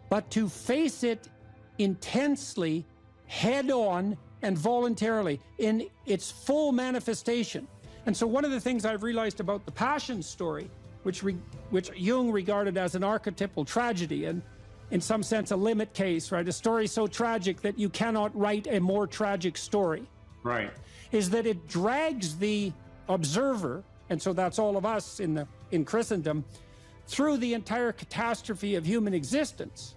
but to face it intensely, head on, and voluntarily in its full manifestation. And so one of the things I've realized about the Passion story, which Jung regarded as an archetypal tragedy, and in some sense a limit case, right? A story so tragic that you cannot write a more tragic story. Right. Is that it drags the observer, and so that's all of us in Christendom, through the entire catastrophe of human existence,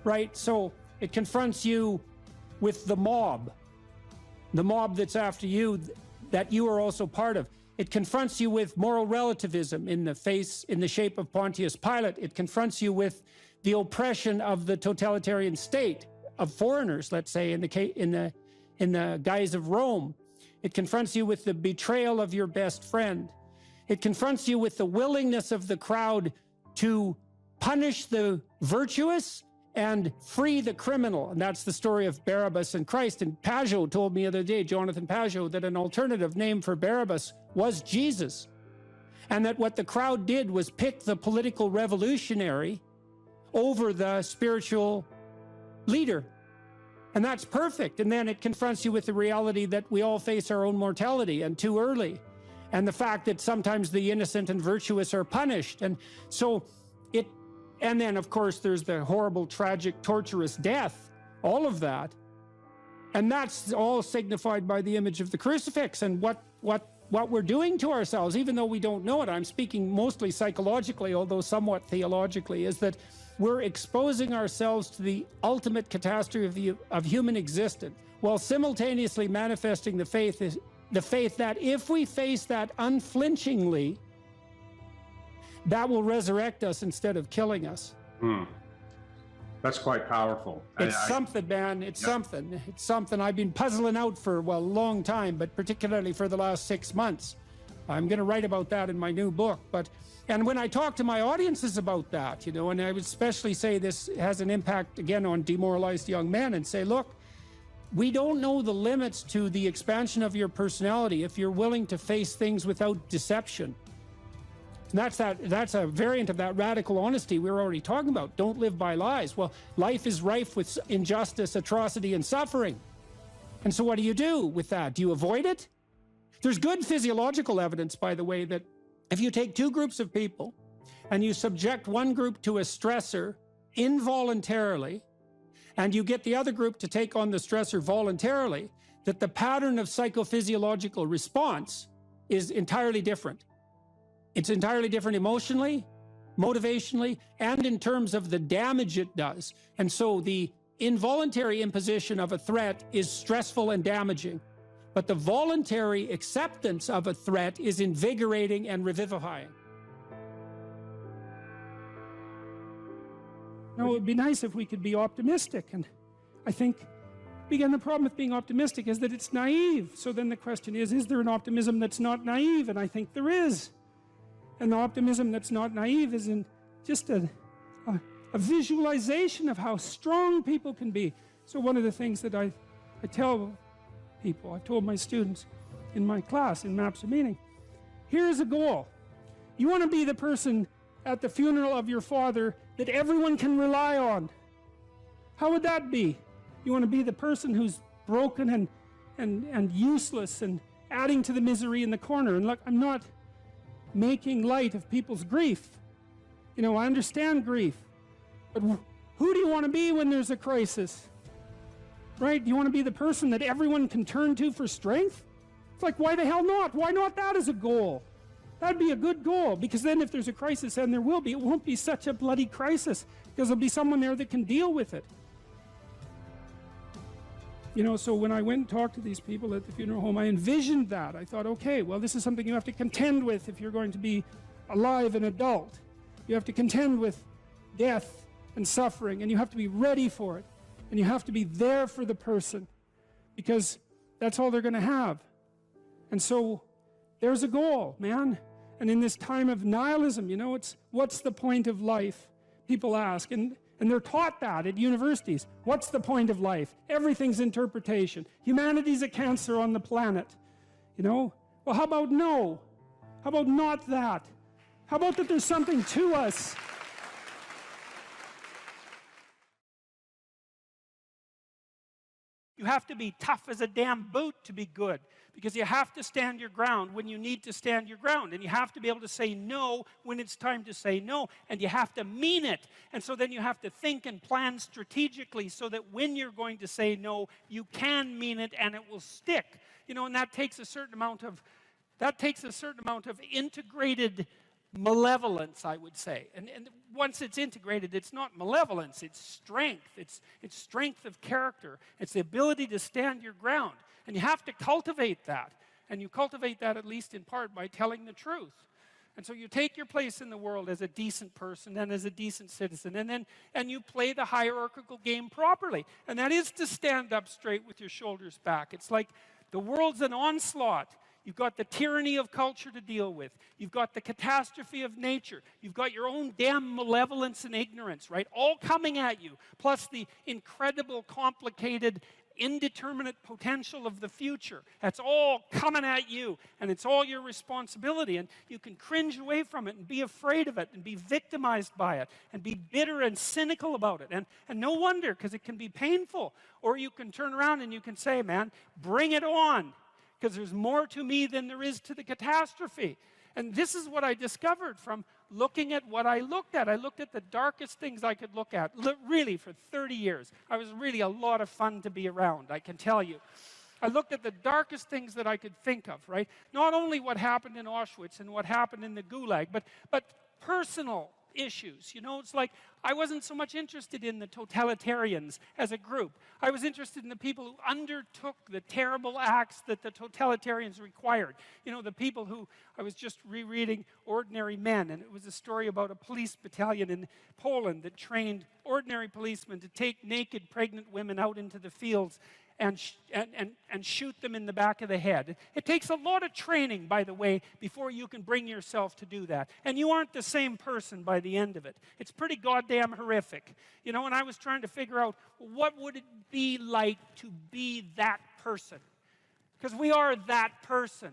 right? So it confronts you with the mob that's after you, that you are also part of. It confronts you with moral relativism in the shape of Pontius Pilate. It confronts you with the oppression of the totalitarian state of foreigners, let's say, in the guise of Rome. It confronts you with the betrayal of your best friend. It confronts you with the willingness of the crowd to punish the virtuous and free the criminal. And that's the story of Barabbas and Christ. And Pajot told me the other day, Jonathan Pajot, that an alternative name for Barabbas was Jesus. And that what the crowd did was pick the political revolutionary over the spiritual leader. And that's perfect. And then it confronts you with the reality that we all face our own mortality, and too early. And the fact that sometimes the innocent and virtuous are punished. And so and then of course there's the horrible, tragic, torturous death, all of that. And that's all signified by the image of the crucifix and what we're doing to ourselves, even though we don't know it. I'm speaking mostly psychologically, although somewhat theologically, is that we're exposing ourselves to the ultimate catastrophe of human existence, while simultaneously manifesting the faith that if we face that unflinchingly, that will resurrect us instead of killing us. That's quite powerful. It's something, man. It's something. It's something I've been puzzling out for, well, a long time, but particularly for the last 6 months. I'm going to write about that in my new book. And when I talk to my audiences about that, and I would especially say this has an impact, again, on demoralized young men, and say, look, we don't know the limits to the expansion of your personality if you're willing to face things without deception. And that's a variant of that radical honesty we were already talking about. Don't live by lies. Well, life is rife with injustice, atrocity, and suffering. And so what do you do with that? Do you avoid it? There's good physiological evidence, by the way, that if you take two groups of people and you subject one group to a stressor involuntarily, and you get the other group to take on the stressor voluntarily, that the pattern of psychophysiological response is entirely different. It's entirely different emotionally, motivationally, and in terms of the damage it does. And so the involuntary imposition of a threat is stressful and damaging, but the voluntary acceptance of a threat is invigorating and revivifying. Now, it would be nice if we could be optimistic, and I think, again, the problem with being optimistic is that it's naive. So then the question is there an optimism that's not naive? And I think there is. And the optimism that's not naive is in just a visualization of how strong people can be. So one of the things that I tell people, I've told my students in my class in Maps of Meaning, here's a goal. You want to be the person at the funeral of your father that everyone can rely on. How would that be? You want to be the person who's broken and useless and adding to the misery in the corner. And look, I'm not making light of people's grief. You know, I understand grief. But who do you want to be when there's a crisis? Right? Do you want to be the person that everyone can turn to for strength? It's like, why the hell not? Why not that as a goal? That'd be a good goal, because then if there's a crisis, and there will be, it won't be such a bloody crisis, because there'll be someone there that can deal with it. You know, so when I went and talked to these people at the funeral home, I envisioned that. I thought, okay, well, this is something you have to contend with if you're going to be alive and adult. You have to contend with death and suffering, and you have to be ready for it. And you have to be there for the person, because that's all they're going to have. And so there's a goal, man. And in this time of nihilism, you know, it's what's the point of life? People ask, and they're taught that at universities. What's the point of life? Everything's interpretation. Humanity's a cancer on the planet. You know? Well, how about no? How about not that? How about that there's something to us? You have to be tough as a damn boot to be good, because you have to stand your ground when you need to stand your ground, and you have to be able to say no when it's time to say no, and you have to mean it. And so then you have to think and plan strategically so that when you're going to say no, you can mean it and it will stick. You know, and that takes a certain amount of integrated malevolence, I would say. And once it's integrated, it's not malevolence, it's strength. It's strength of character. It's the ability to stand your ground. And you have to cultivate that. And you cultivate that at least in part by telling the truth. And so you take your place in the world as a decent person and as a decent citizen, and you play the hierarchical game properly. And that is to stand up straight with your shoulders back. It's like the world's an onslaught. You've got the tyranny of culture to deal with. You've got the catastrophe of nature. You've got your own damn malevolence and ignorance, right? All coming at you, plus the incredible, complicated, indeterminate potential of the future. That's all coming at you, and it's all your responsibility. And you can cringe away from it and be afraid of it and be victimized by it and be bitter and cynical about it. And no wonder, because it can be painful. Or you can turn around and you can say, man, bring it on, because there's more to me than there is to the catastrophe. And this is what I discovered from looking at what I looked at. I looked at the darkest things I could look at, really, for 30 years. I was really a lot of fun to be around, I can tell you. I looked at the darkest things that I could think of, right? Not only what happened in Auschwitz and what happened in the Gulag, but personal issues. You know, it's like I wasn't so much interested in the totalitarians as a group. I was interested in the people who undertook the terrible acts that the totalitarians required. You know, the people who, I was just rereading Ordinary Men, and it was a story about a police battalion in Poland that trained ordinary policemen to take naked pregnant women out into the fields and shoot them in the back of the head. It takes a lot of training, by the way, before you can bring yourself to do that. And you aren't the same person by the end of it. It's pretty goddamn horrific. You know, and I was trying to figure out, what would it be like to be that person? Because we are that person.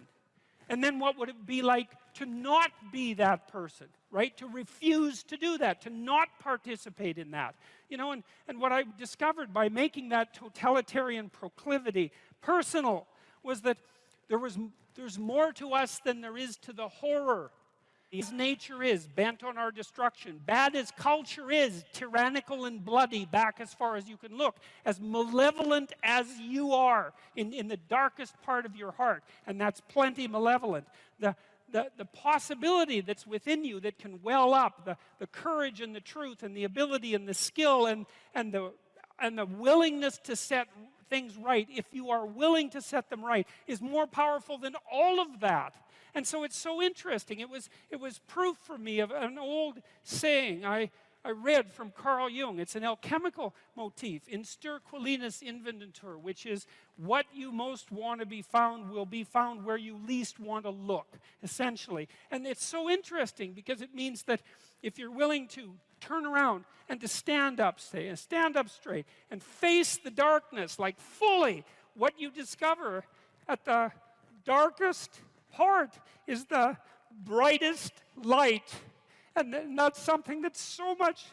And then what would it be like to not be that person, right? To refuse to do that, to not participate in that. You know, and what I discovered by making that totalitarian proclivity personal was that there's more to us than there is to the horror. as nature is, bent on our destruction, bad as culture is, tyrannical and bloody, back as far as you can look, as malevolent as you are in the darkest part of your heart, and that's plenty malevolent, the possibility that's within you that can well up, the courage and the truth and the ability and the skill and the willingness to set things right, if you are willing to set them right, is more powerful than all of that. And so it's so interesting. It was proof for me of an old saying I read from Carl Jung. It's an alchemical motif, in stir qualinus inventur, which is what you most want to be found will be found where you least want to look, essentially. And it's so interesting because it means that if you're willing to turn around and to stand up, say, and stand up straight and face the darkness like fully, what you discover at the darkest part is the brightest light. And that's something that's so much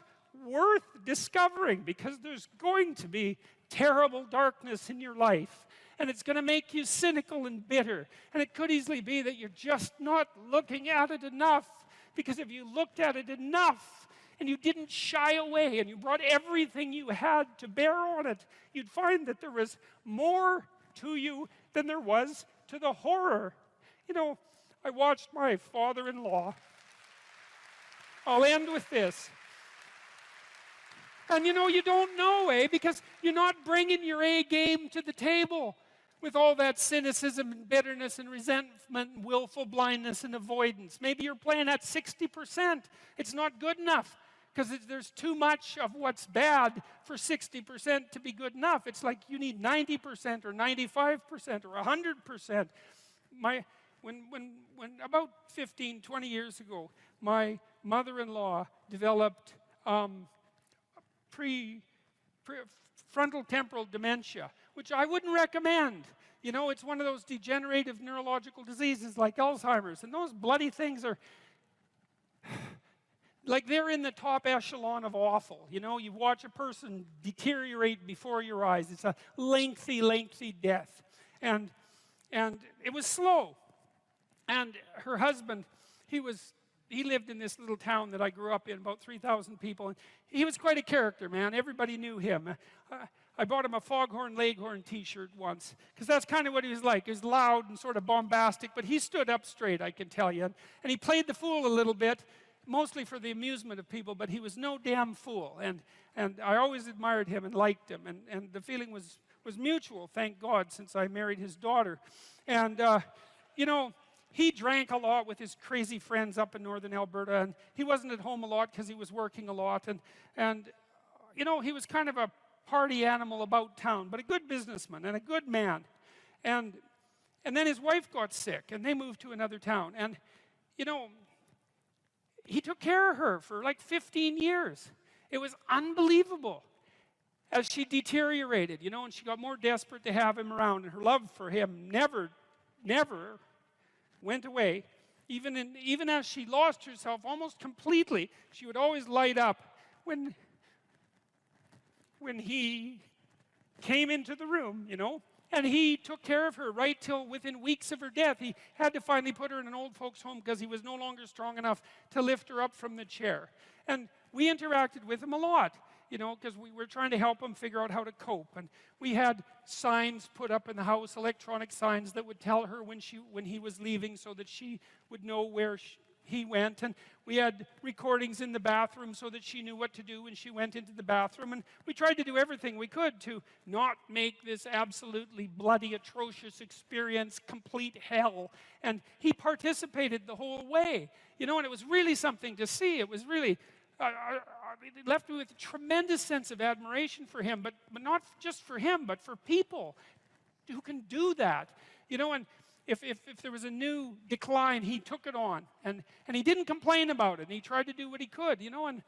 worth discovering, because there's going to be terrible darkness in your life. And it's going to make you cynical and bitter. And it could easily be that you're just not looking at it enough. Because if you looked at it enough and you didn't shy away and you brought everything you had to bear on it, you'd find that there was more to you than there was to the horror. You know, I watched my father-in-law. I'll end with this. And you know, you don't know, because you're not bringing your A game to the table with all that cynicism and bitterness and resentment and willful blindness and avoidance. Maybe you're playing at 60%. It's not good enough, because there's too much of what's bad for 60% to be good enough. It's like you need 90% or 95% or 100%. When about 15, 20 years ago, my mother-in-law developed frontal temporal dementia, which I wouldn't recommend. You know, it's one of those degenerative neurological diseases like Alzheimer's, and those bloody things are like they're in the top echelon of awful. You know, you watch a person deteriorate before your eyes. It's a lengthy, lengthy death. And it was slow. And her husband, he lived in this little town that I grew up in, about 3,000 people. And he was quite a character, man. Everybody knew him. I bought him a Foghorn Leghorn t-shirt once, because that's kind of what he was like. He was loud and sort of bombastic, but he stood up straight, I can tell you. And he played the fool a little bit, mostly for the amusement of people, but he was no damn fool. And I always admired him and liked him. And the feeling was mutual, thank God, since I married his daughter. And, you know, he drank a lot with his crazy friends up in northern Alberta, and he wasn't at home a lot because he was working a lot. And you know, he was kind of a party animal about town, but a good businessman and a good man. And then his wife got sick, and they moved to another town. And, you know, he took care of her for like 15 years. It was unbelievable as she deteriorated, you know, and she got more desperate to have him around, and her love for him never went away. Even as she lost herself almost completely, she would always light up when he came into the room, you know. And he took care of her right till within weeks of her death. He had to finally put her in an old folks' home because he was no longer strong enough to lift her up from the chair. And we interacted with him a lot, you know, because we were trying to help him figure out how to cope. And we had signs put up in the house, electronic signs that would tell her when he was leaving, so that she would know where he went. And we had recordings in the bathroom so that she knew what to do when she went into the bathroom. And we tried to do everything we could to not make this absolutely bloody, atrocious experience complete hell. And he participated the whole way, you know, and it was really something to see. It was really it left me with a tremendous sense of admiration for him, but not just for him, but for people who can do that. You know, and if there was a new decline, he took it on, and he didn't complain about it, and he tried to do what he could, you know, and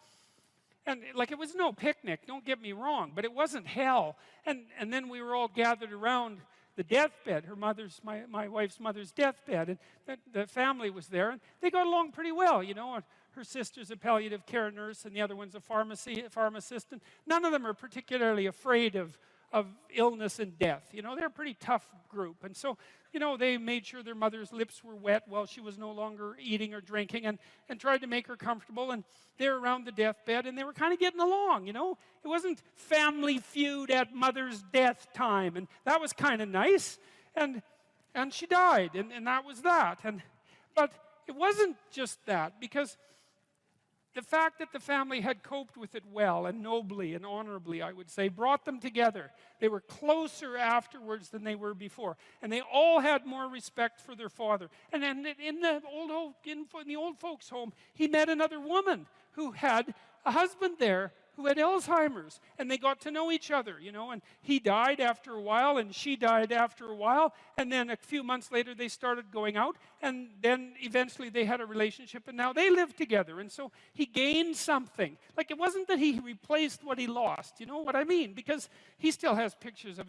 like, it was no picnic, don't get me wrong, but it wasn't hell. And then we were all gathered around the deathbed, my wife's mother's deathbed, and the family was there, and they got along pretty well, you know. Her sister's a palliative care nurse, and the other one's a pharmacist, and none of them are particularly afraid of of illness and death. You know, they're a pretty tough group. And so, you know, they made sure their mother's lips were wet while she was no longer eating or drinking, and tried to make her comfortable. And they were around the deathbed, and they were kind of getting along, you know. It wasn't Family Feud at mother's death time, and that was kind of nice. And she died, and that was that. But it wasn't just that, because the fact that the family had coped with it well and nobly and honorably, I would say, brought them together. They were closer afterwards than they were before. And they all had more respect for their father. And then in the old folks' home, he met another woman who had a husband there who had Alzheimer's, and they got to know each other, you know, and he died after a while, and she died after a while, and then a few months later they started going out, and then eventually they had a relationship, and now they live together. And so he gained something. Like, it wasn't that he replaced what he lost, you know what I mean? Because he still has pictures of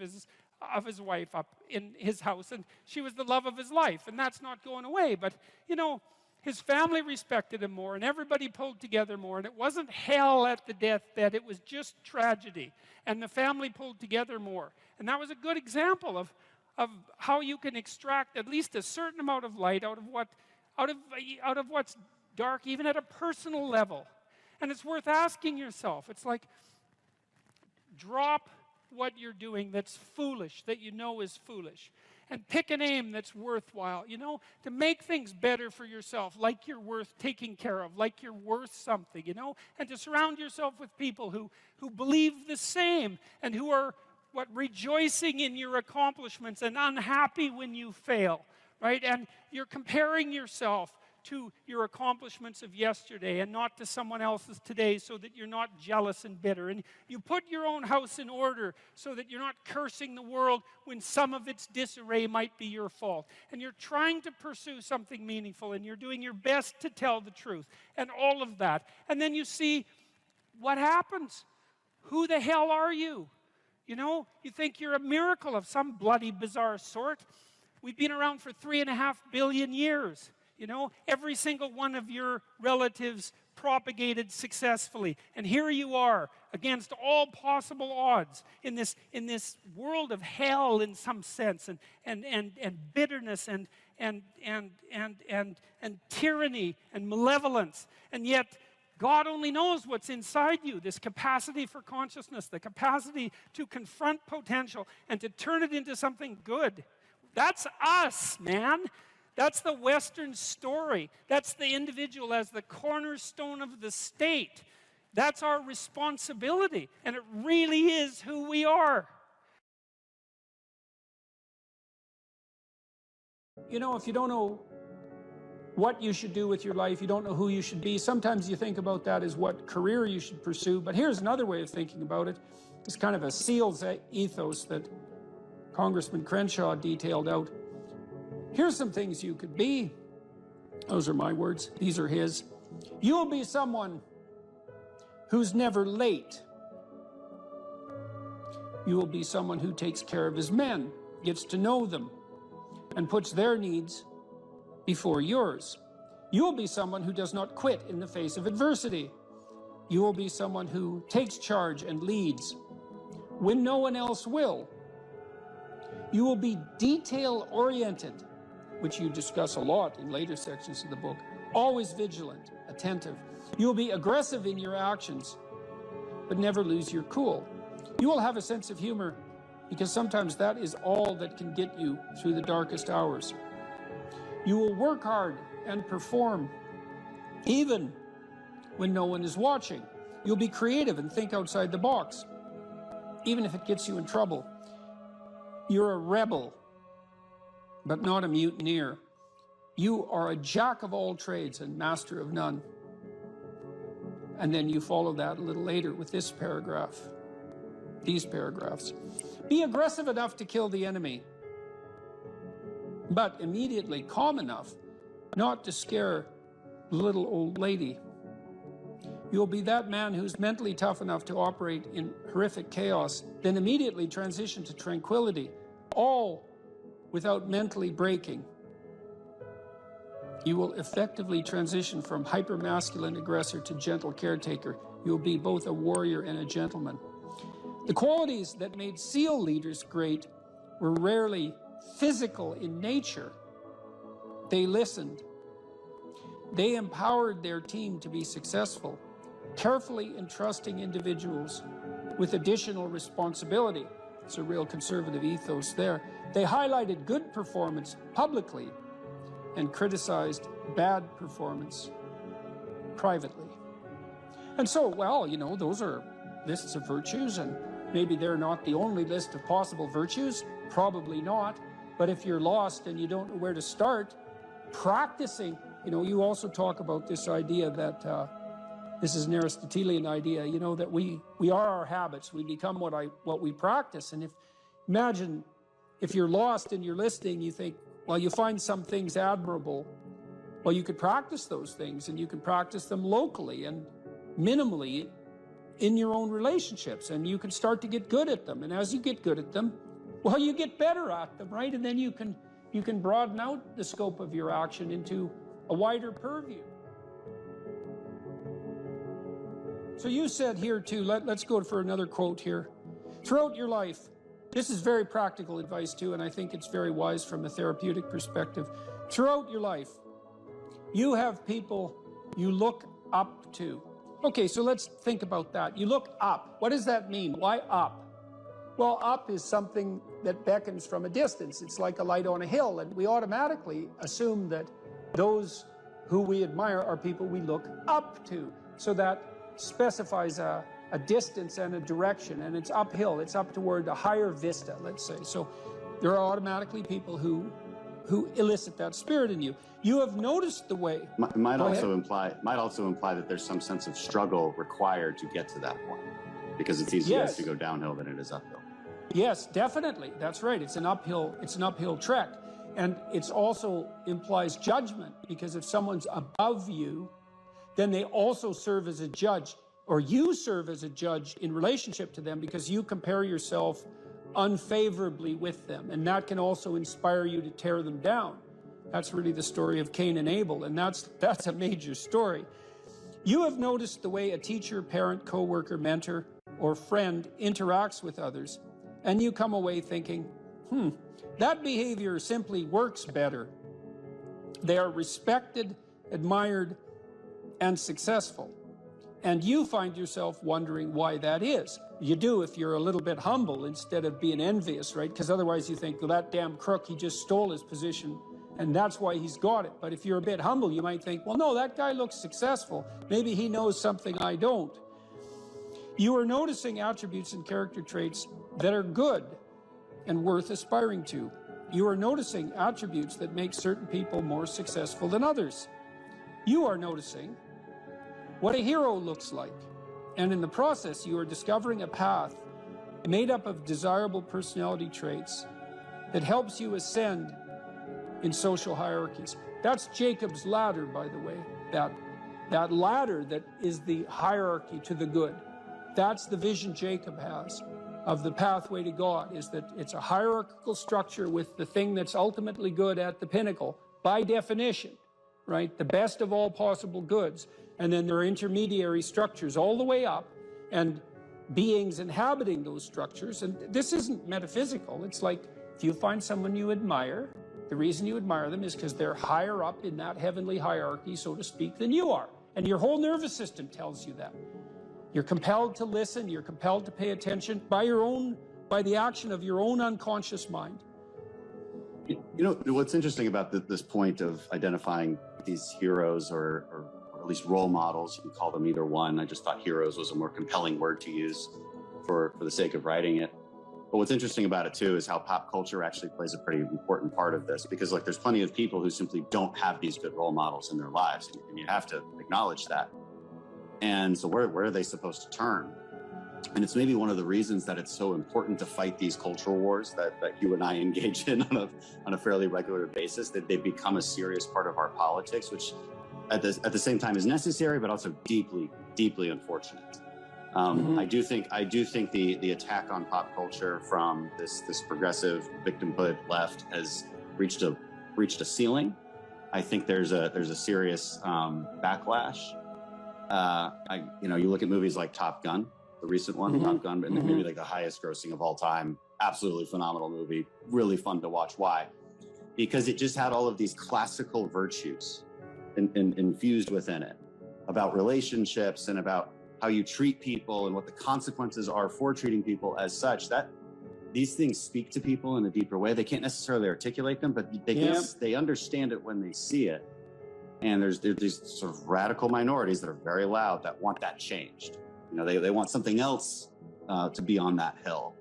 his wife up in his house, and she was the love of his life, and that's not going away. But, you know, his family respected him more, and everybody pulled together more, and it wasn't hell at the deathbed, it was just tragedy, and the family pulled together more. And that was a good example of how you can extract at least a certain amount of light out of what's dark, even at a personal level. And it's worth asking yourself. It's like, drop what you're doing that's foolish, that you know is foolish, and pick an aim that's worthwhile, you know, to make things better for yourself, like you're worth taking care of, like you're worth something, you know, and to surround yourself with people who believe the same and who are rejoicing in your accomplishments and unhappy when you fail, right? And you're comparing yourself to your accomplishments of yesterday and not to someone else's today, so that you're not jealous and bitter. And you put your own house in order so that you're not cursing the world when some of its disarray might be your fault. And you're trying to pursue something meaningful, and you're doing your best to tell the truth, and all of that. And then you see what happens. Who the hell are you? You know, you think you're a miracle of some bloody bizarre sort. We've been around for 3.5 billion years. You know, every single one of your relatives propagated successfully. And here you are, against all possible odds, in this world of hell in some sense, and bitterness and tyranny and malevolence. And yet, God only knows what's inside you, this capacity for consciousness, the capacity to confront potential and to turn it into something good. That's us, man. That's the Western story. That's the individual as the cornerstone of the state. That's our responsibility, and it really is who we are. You know, if you don't know what you should do with your life, you don't know who you should be, sometimes you think about that as what career you should pursue. But here's another way of thinking about it. It's kind of a SEAL's ethos that Congressman Crenshaw detailed out. Here's some things you could be. Those are my words. These are his. You will be someone who's never late. You will be someone who takes care of his men, gets to know them, and puts their needs before yours. You will be someone who does not quit in the face of adversity. You will be someone who takes charge and leads when no one else will. You will be detail-oriented, which you discuss a lot in later sections of the book, always vigilant, attentive. You will be aggressive in your actions, but never lose your cool. You will have a sense of humor, because sometimes that is all that can get you through the darkest hours. You will work hard and perform, even when no one is watching. You'll be creative and think outside the box, even if it gets you in trouble. You're a rebel, but not a mutineer. You are a jack of all trades and master of none. And then you follow that a little later with this paragraph, these paragraphs. Be aggressive enough to kill the enemy, but immediately calm enough not to scare the little old lady. You'll be that man who's mentally tough enough to operate in horrific chaos, then immediately transition to tranquility, all without mentally breaking. You will effectively transition from hyper-masculine aggressor to gentle caretaker. You'll be both a warrior and a gentleman. The qualities that made SEAL leaders great were rarely physical in nature. They listened. They empowered their team to be successful, carefully entrusting individuals with additional responsibility. It's a real conservative ethos there. They highlighted good performance publicly and criticized bad performance privately. And so, well, you know, those are lists of virtues, and maybe they're not the only list of possible virtues, probably not. But if you're lost and you don't know where to start, practicing, you know, you also talk about this idea that this is an Aristotelian idea, you know, that we are our habits. We become what we practice. And imagine if you're lost and you're listening, you think, well, you find some things admirable. Well, you could practice those things, and you can practice them locally and minimally in your own relationships, and you can start to get good at them. And as you get good at them, well, you get better at them, right? And then you can broaden out the scope of your action into a wider purview. So you said here too, let's go for another quote here. Throughout your life, this is very practical advice too, and I think it's very wise from a therapeutic perspective. Throughout your life, you have people you look up to. Okay, so let's think about that. You look up. What does that mean? Why up? Well, up is something that beckons from a distance. It's like a light on a hill, and we automatically assume that those who we admire are people we look up to. So that specifies a distance and a direction, and it's uphill. It's up toward a higher vista, let's say. So there are automatically people who elicit that spirit in you. You have noticed the way. Might also imply that there's some sense of struggle required to get to that point, because it's easier to go downhill than it is uphill. Yes, definitely. That's right. It's an uphill trek. And it also implies judgment, because if someone's above you, then they also serve as a judge, or you serve as a judge in relationship to them, because you compare yourself unfavorably with them. And that can also inspire you to tear them down. That's really the story of Cain and Abel, and that's a major story. You have noticed the way a teacher, parent, coworker, mentor, or friend interacts with others, and you come away thinking, that behavior simply works better. They are respected, admired, and successful. And you find yourself wondering why that is. You do if you're a little bit humble instead of being envious, right? Because otherwise you think, well, that damn crook, he just stole his position, and that's why he's got it. But if you're a bit humble, you might think, well, no, that guy looks successful. Maybe he knows something I don't. You are noticing attributes and character traits that are good and worth aspiring to. You are noticing attributes that make certain people more successful than others. You are noticing what a hero looks like. And in the process, you are discovering a path made up of desirable personality traits that helps you ascend in social hierarchies. That's Jacob's ladder, by the way. That ladder that is the hierarchy to the good. That's the vision Jacob has of the pathway to God, is that it's a hierarchical structure with the thing that's ultimately good at the pinnacle, by definition, right? The best of all possible goods. And then there are intermediary structures all the way up, and beings inhabiting those structures. And this isn't metaphysical. It's like, if you find someone you admire, the reason you admire them is because they're higher up in that heavenly hierarchy, so to speak, than you are. And your whole nervous system tells you that. You're compelled to listen, you're compelled to pay attention by the action of your own unconscious mind. You know, what's interesting about this point of identifying these heroes or at least role models, you can call them either one. I just thought heroes was a more compelling word to use for the sake of writing it. But what's interesting about it too is how pop culture actually plays a pretty important part of this, because like there's plenty of people who simply don't have these good role models in their lives, and you have to acknowledge that. And so where are they supposed to turn? And it's maybe one of the reasons that it's so important to fight these cultural wars that you and I engage in on a fairly regular basis, that they become a serious part of our politics, which at the same time is necessary, but also deeply, deeply unfortunate. I do think the attack on pop culture from this progressive victimhood left has reached a ceiling. I think there's a serious backlash. You look at movies like Top Gun, the recent one, Top Gun, and maybe like the highest grossing of all time. Absolutely phenomenal movie. Really fun to watch. Why? Because it just had all of these classical virtues infused within it about relationships and about how you treat people and what the consequences are for treating people as such. That these things speak to people in a deeper way. They can't necessarily articulate them, but they understand it when they see it. And there's these sort of radical minorities that are very loud that want that changed. You know, they want something else to be on that hill,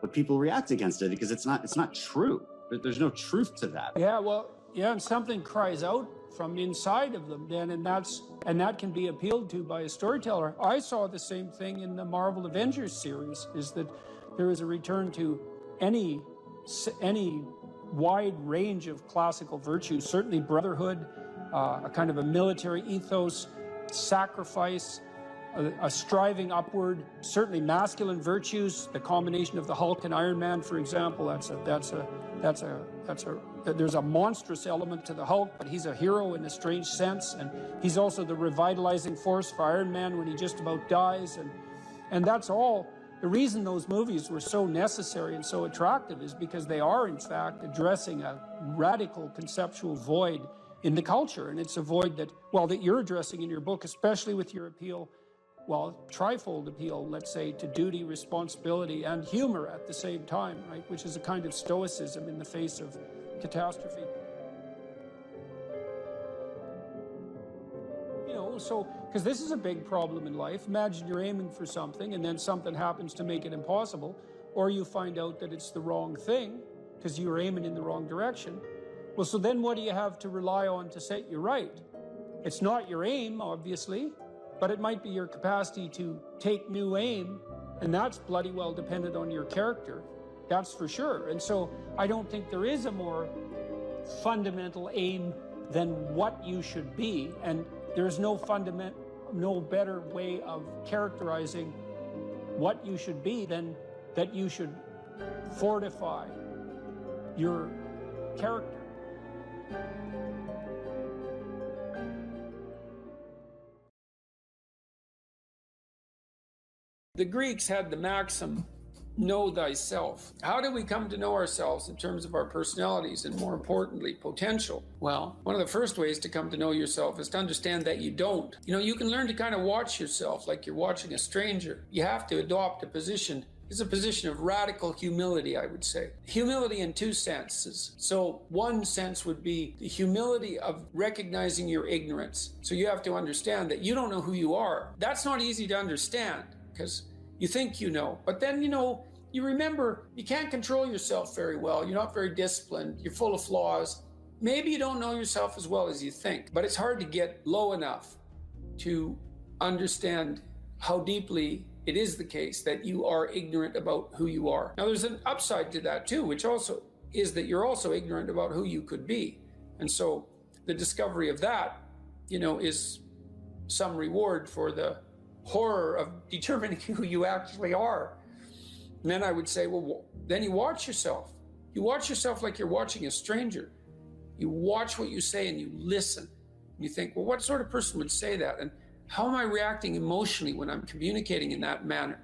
but people react against it because it's not true. There's no truth to that. Yeah, well, yeah, and something cries out from inside of them then, and that can be appealed to by a storyteller. I saw the same thing in the Marvel Avengers series, is that there is a return to any wide range of classical virtues, certainly brotherhood, a kind of a military ethos, sacrifice, a striving upward, certainly masculine virtues, the combination of the Hulk and Iron Man, for example. There's a monstrous element to the Hulk, but he's a hero in a strange sense, and he's also the revitalizing force for Iron Man when he just about dies, and that's all. The reason those movies were so necessary and so attractive is because they are, in fact, addressing a radical conceptual void in the culture, and it's a void that you're addressing in your book, especially with your appeal, trifold appeal, let's say, to duty, responsibility, and humor at the same time, right? Which is a kind of stoicism in the face of catastrophe. You know, so, because this is a big problem in life. Imagine you're aiming for something and then something happens to make it impossible, or you find out that it's the wrong thing because you were aiming in the wrong direction. Well, so then what do you have to rely on to set you right? It's not your aim, obviously, but it might be your capacity to take new aim, and that's bloody well dependent on your character. That's for sure. And so I don't think there is a more fundamental aim than what you should be, and there's no better way of characterizing what you should be than that you should fortify your character. The Greeks had the maxim, know thyself. How do we come to know ourselves in terms of our personalities and, more importantly, potential? Well, one of the first ways to come to know yourself is to understand that you don't. You know, you can learn to kind of watch yourself like you're watching a stranger. You have to adopt a position. It's a position of radical humility, I would say. Humility in two senses. So one sense would be the humility of recognizing your ignorance. So you have to understand that you don't know who you are. That's not easy to understand because you think you know, but then, you remember you can't control yourself very well. You're not very disciplined. You're full of flaws. Maybe you don't know yourself as well as you think, but it's hard to get low enough to understand how deeply it is the case that you are ignorant about who you are. Now, there's an upside to that too, which also is that you're also ignorant about who you could be. And so the discovery of that, is some reward for the horror of determining who you actually are. And then I would say, well, then you watch yourself. You watch yourself like you're watching a stranger. You watch what you say and you listen. And you think, well, what sort of person would say that? And how am I reacting emotionally when I'm communicating in that manner?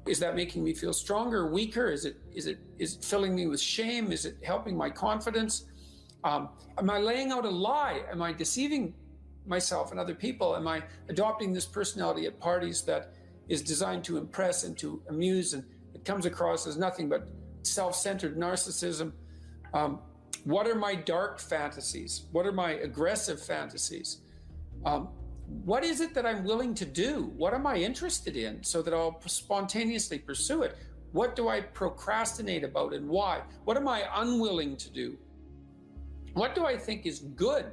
Is that making me feel stronger or weaker? Is it filling me with shame? Is it helping my confidence? Am I laying out a lie? Am I deceiving myself and other people? Am I adopting this personality at parties that is designed to impress and to amuse, and it comes across as nothing but self-centered narcissism? What are my dark fantasies? What are my aggressive fantasies? What is it that I'm willing to do? What am I interested in so that I'll spontaneously pursue it? What do I procrastinate about and why? What am I unwilling to do? What do I think is good?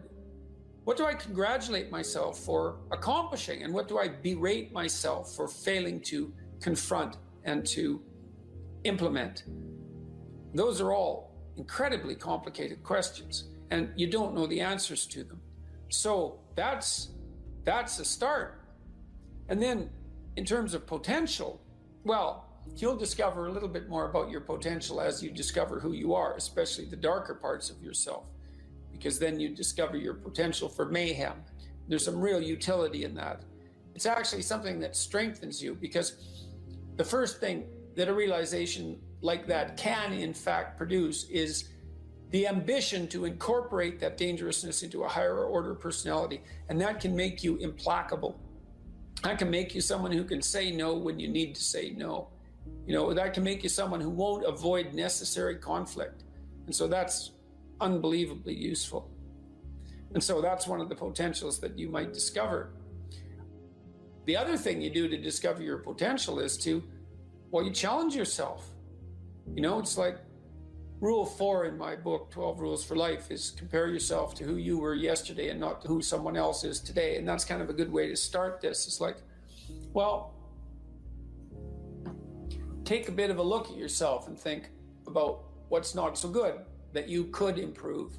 What do I congratulate myself for accomplishing? And what do I berate myself for failing to confront and to implement? Those are all incredibly complicated questions, and you don't know the answers to them. So that's a start. And then in terms of potential, well, you'll discover a little bit more about your potential as you discover who you are, especially the darker parts of yourself, because then you discover your potential for mayhem. There's some real utility in that. It's actually something that strengthens you, because the first thing that a realization like that can in fact produce is the ambition to incorporate that dangerousness into a higher order personality. And that can make you implacable. That can make you someone who can say no when you need to say no. That can make you someone who won't avoid necessary conflict. And so that's unbelievably useful. And so that's one of the potentials that you might discover. The other thing you do to discover your potential is you challenge yourself. It's like rule 4 in my book, 12 Rules for Life, is compare yourself to who you were yesterday and not to who someone else is today. And that's kind of a good way to start this. It's like, well, take a bit of a look at yourself and think about what's not so good that you could improve,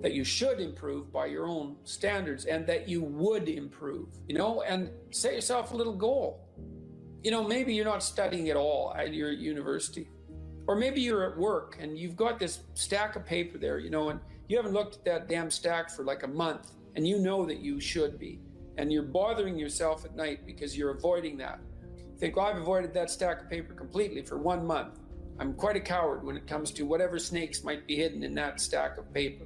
that you should improve by your own standards, and that you would improve, and set yourself a little goal. Maybe you're not studying at all at your university, or maybe you're at work and you've got this stack of paper there, and you haven't looked at that damn stack for like a month, and you know that you should be, and you're bothering yourself at night because you're avoiding that. You think, well, I've avoided that stack of paper completely for 1 month. I'm quite a coward when it comes to whatever snakes might be hidden in that stack of paper.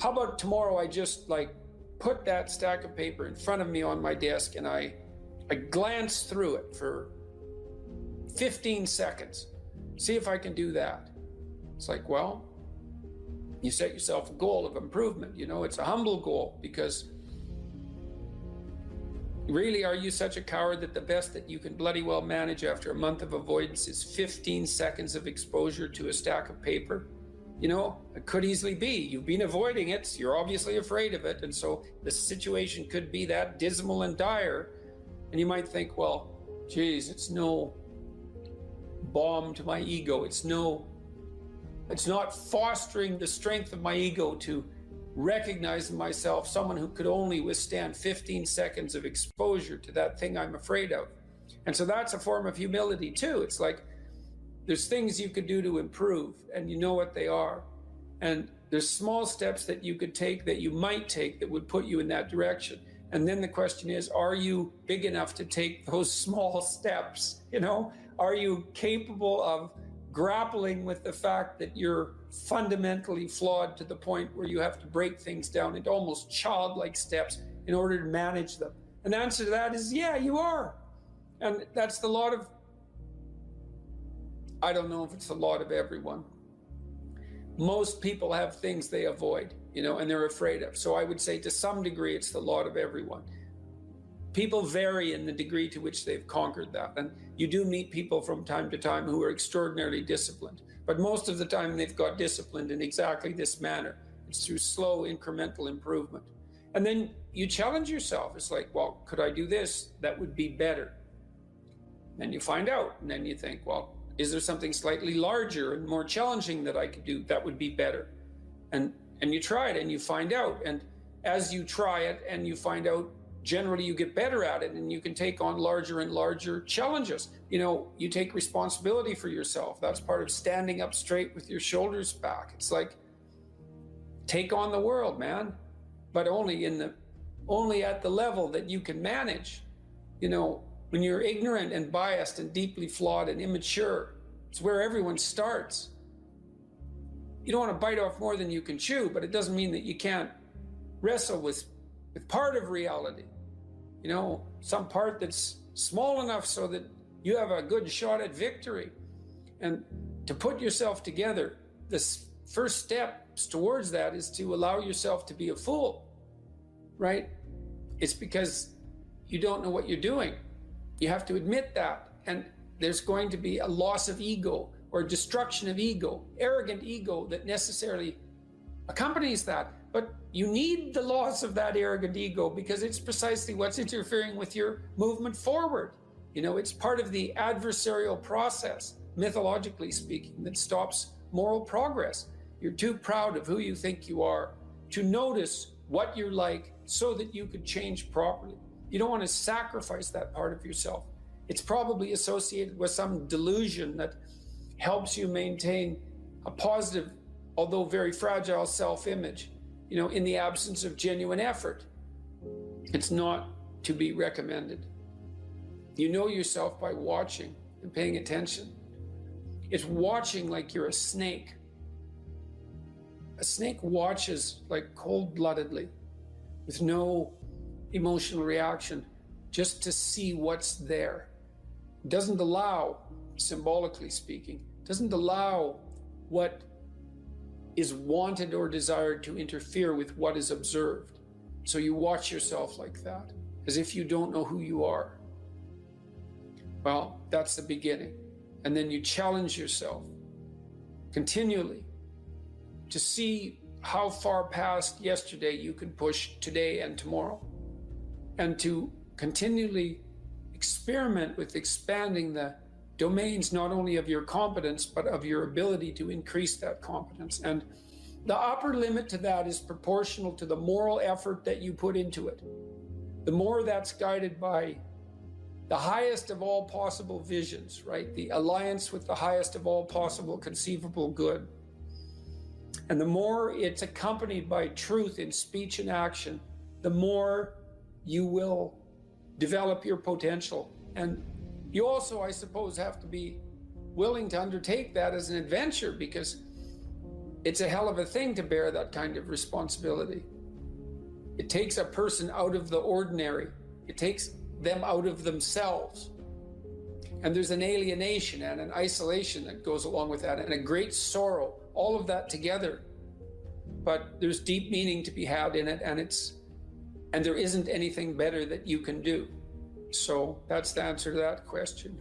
How about tomorrow I just put that stack of paper in front of me on my desk, and I glance through it for 15 seconds. See if I can do that. It's like, well, you set yourself a goal of improvement. It's a humble goal, because really, are you such a coward that the best that you can bloody well manage after a month of avoidance is 15 seconds of exposure to a stack of paper? It could easily be. You've been avoiding it. You're obviously afraid of it. And so the situation could be that dismal and dire. And you might think, well, geez, it's no balm to my ego. It's not fostering the strength of my ego to recognize in myself someone who could only withstand 15 seconds of exposure to that thing I'm afraid of. And so that's a form of humility too. It's like, there's things you could do to improve, and you know what they are. And there's small steps that you could take, that you might take, that would put you in that direction. And then the question is, are you big enough to take those small steps? Are you capable of grappling with the fact that you're fundamentally flawed to the point where you have to break things down into almost childlike steps in order to manage them? And the answer to that is, yeah, you are. And that's the lot of, I don't know if it's the lot of everyone. Most people have things they avoid, and they're afraid of. So I would say to some degree, it's the lot of everyone. People vary in the degree to which they've conquered that. And you do meet people from time to time who are extraordinarily disciplined. But most of the time, they've got disciplined in exactly this manner. It's through slow incremental improvement. And then you challenge yourself. It's like, well, could I do this? That would be better. Then you find out, and then you think, well, is there something slightly larger and more challenging that I could do that would be better? And you try it and you find out. And as you try it and you find out, generally you get better at it, and you can take on larger and larger challenges. You take responsibility for yourself. That's part of standing up straight with your shoulders back. It's like, take on the world, man, but only at the level that you can manage. When you're ignorant and biased and deeply flawed and immature, it's where everyone starts. You don't want to bite off more than you can chew, but it doesn't mean that you can't wrestle with part of reality. Some part that's small enough so that you have a good shot at victory. And to put yourself together, this first steps towards that is to allow yourself to be a fool, right? It's because you don't know what you're doing. You have to admit that. And there's going to be a loss of ego or destruction of ego, arrogant ego that necessarily accompanies that. But you need the loss of that arrogant ego, because it's precisely what's interfering with your movement forward. It's part of the adversarial process, mythologically speaking, that stops moral progress. You're too proud of who you think you are to notice what you're like so that you could change properly. You don't want to sacrifice that part of yourself. It's probably associated with some delusion that helps you maintain a positive, although very fragile self-image, in the absence of genuine effort. It's not to be recommended. You know yourself by watching and paying attention. It's watching like you're a snake. A snake watches like cold-bloodedly, with no emotional reaction, just to see what's there. It doesn't allow, symbolically speaking, doesn't allow what is wanted or desired to interfere with what is observed. So you watch yourself like that, as if you don't know who you are. Well, that's the beginning. And then you challenge yourself continually to see how far past yesterday you can push today and tomorrow, and to continually experiment with expanding the domains not only of your competence but of your ability to increase that competence. And the upper limit to that is proportional to the moral effort that you put into it. The more that's guided by the highest of all possible visions, right? The alliance with the highest of all possible conceivable good. And the more it's accompanied by truth in speech and action, the more you will develop your potential. And you also, I suppose, have to be willing to undertake that as an adventure, because it's a hell of a thing to bear that kind of responsibility. It takes a person out of the ordinary. It takes them out of themselves. And there's an alienation and an isolation that goes along with that, and a great sorrow, all of that together. But there's deep meaning to be had in it, and there isn't anything better that you can do. So that's the answer to that question.